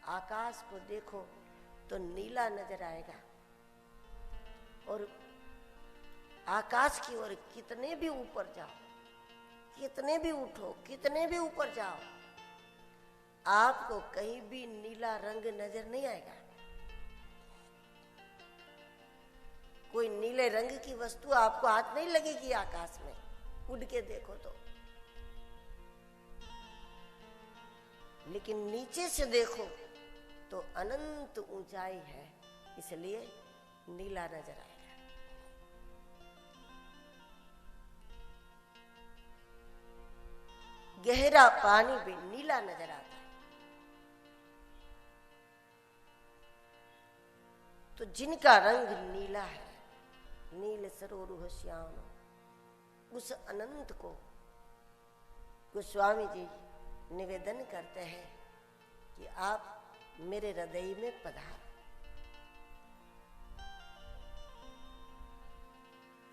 आकाश को देखो तो नीला नजर आएगा। और आकाश की ओर कितने भी ऊपर जाओ, कितने भी उठो, कितने भी ऊपर जाओ, आपको कहीं भी नीला रंग नजर नहीं आएगा। कोई नीले रंग की वस्तु आपको हाथ नहीं लगेगी आकाश में, उड़ के देखो तो। लेकिन नीचे से देखो तो अनंत ऊंचाई है, इसलिए नीला नजर आएगा। गहरा पानी भी नीला नजर आता है। तो जिनका रंग नीला है, नील सरोरुह श्याम, उस अनंत को गोस्वामी जी निवेदन करते हैं कि आप मेरे हृदय में पधार,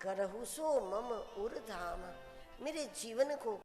करहु सो मम उर धाम, मेरे जीवन को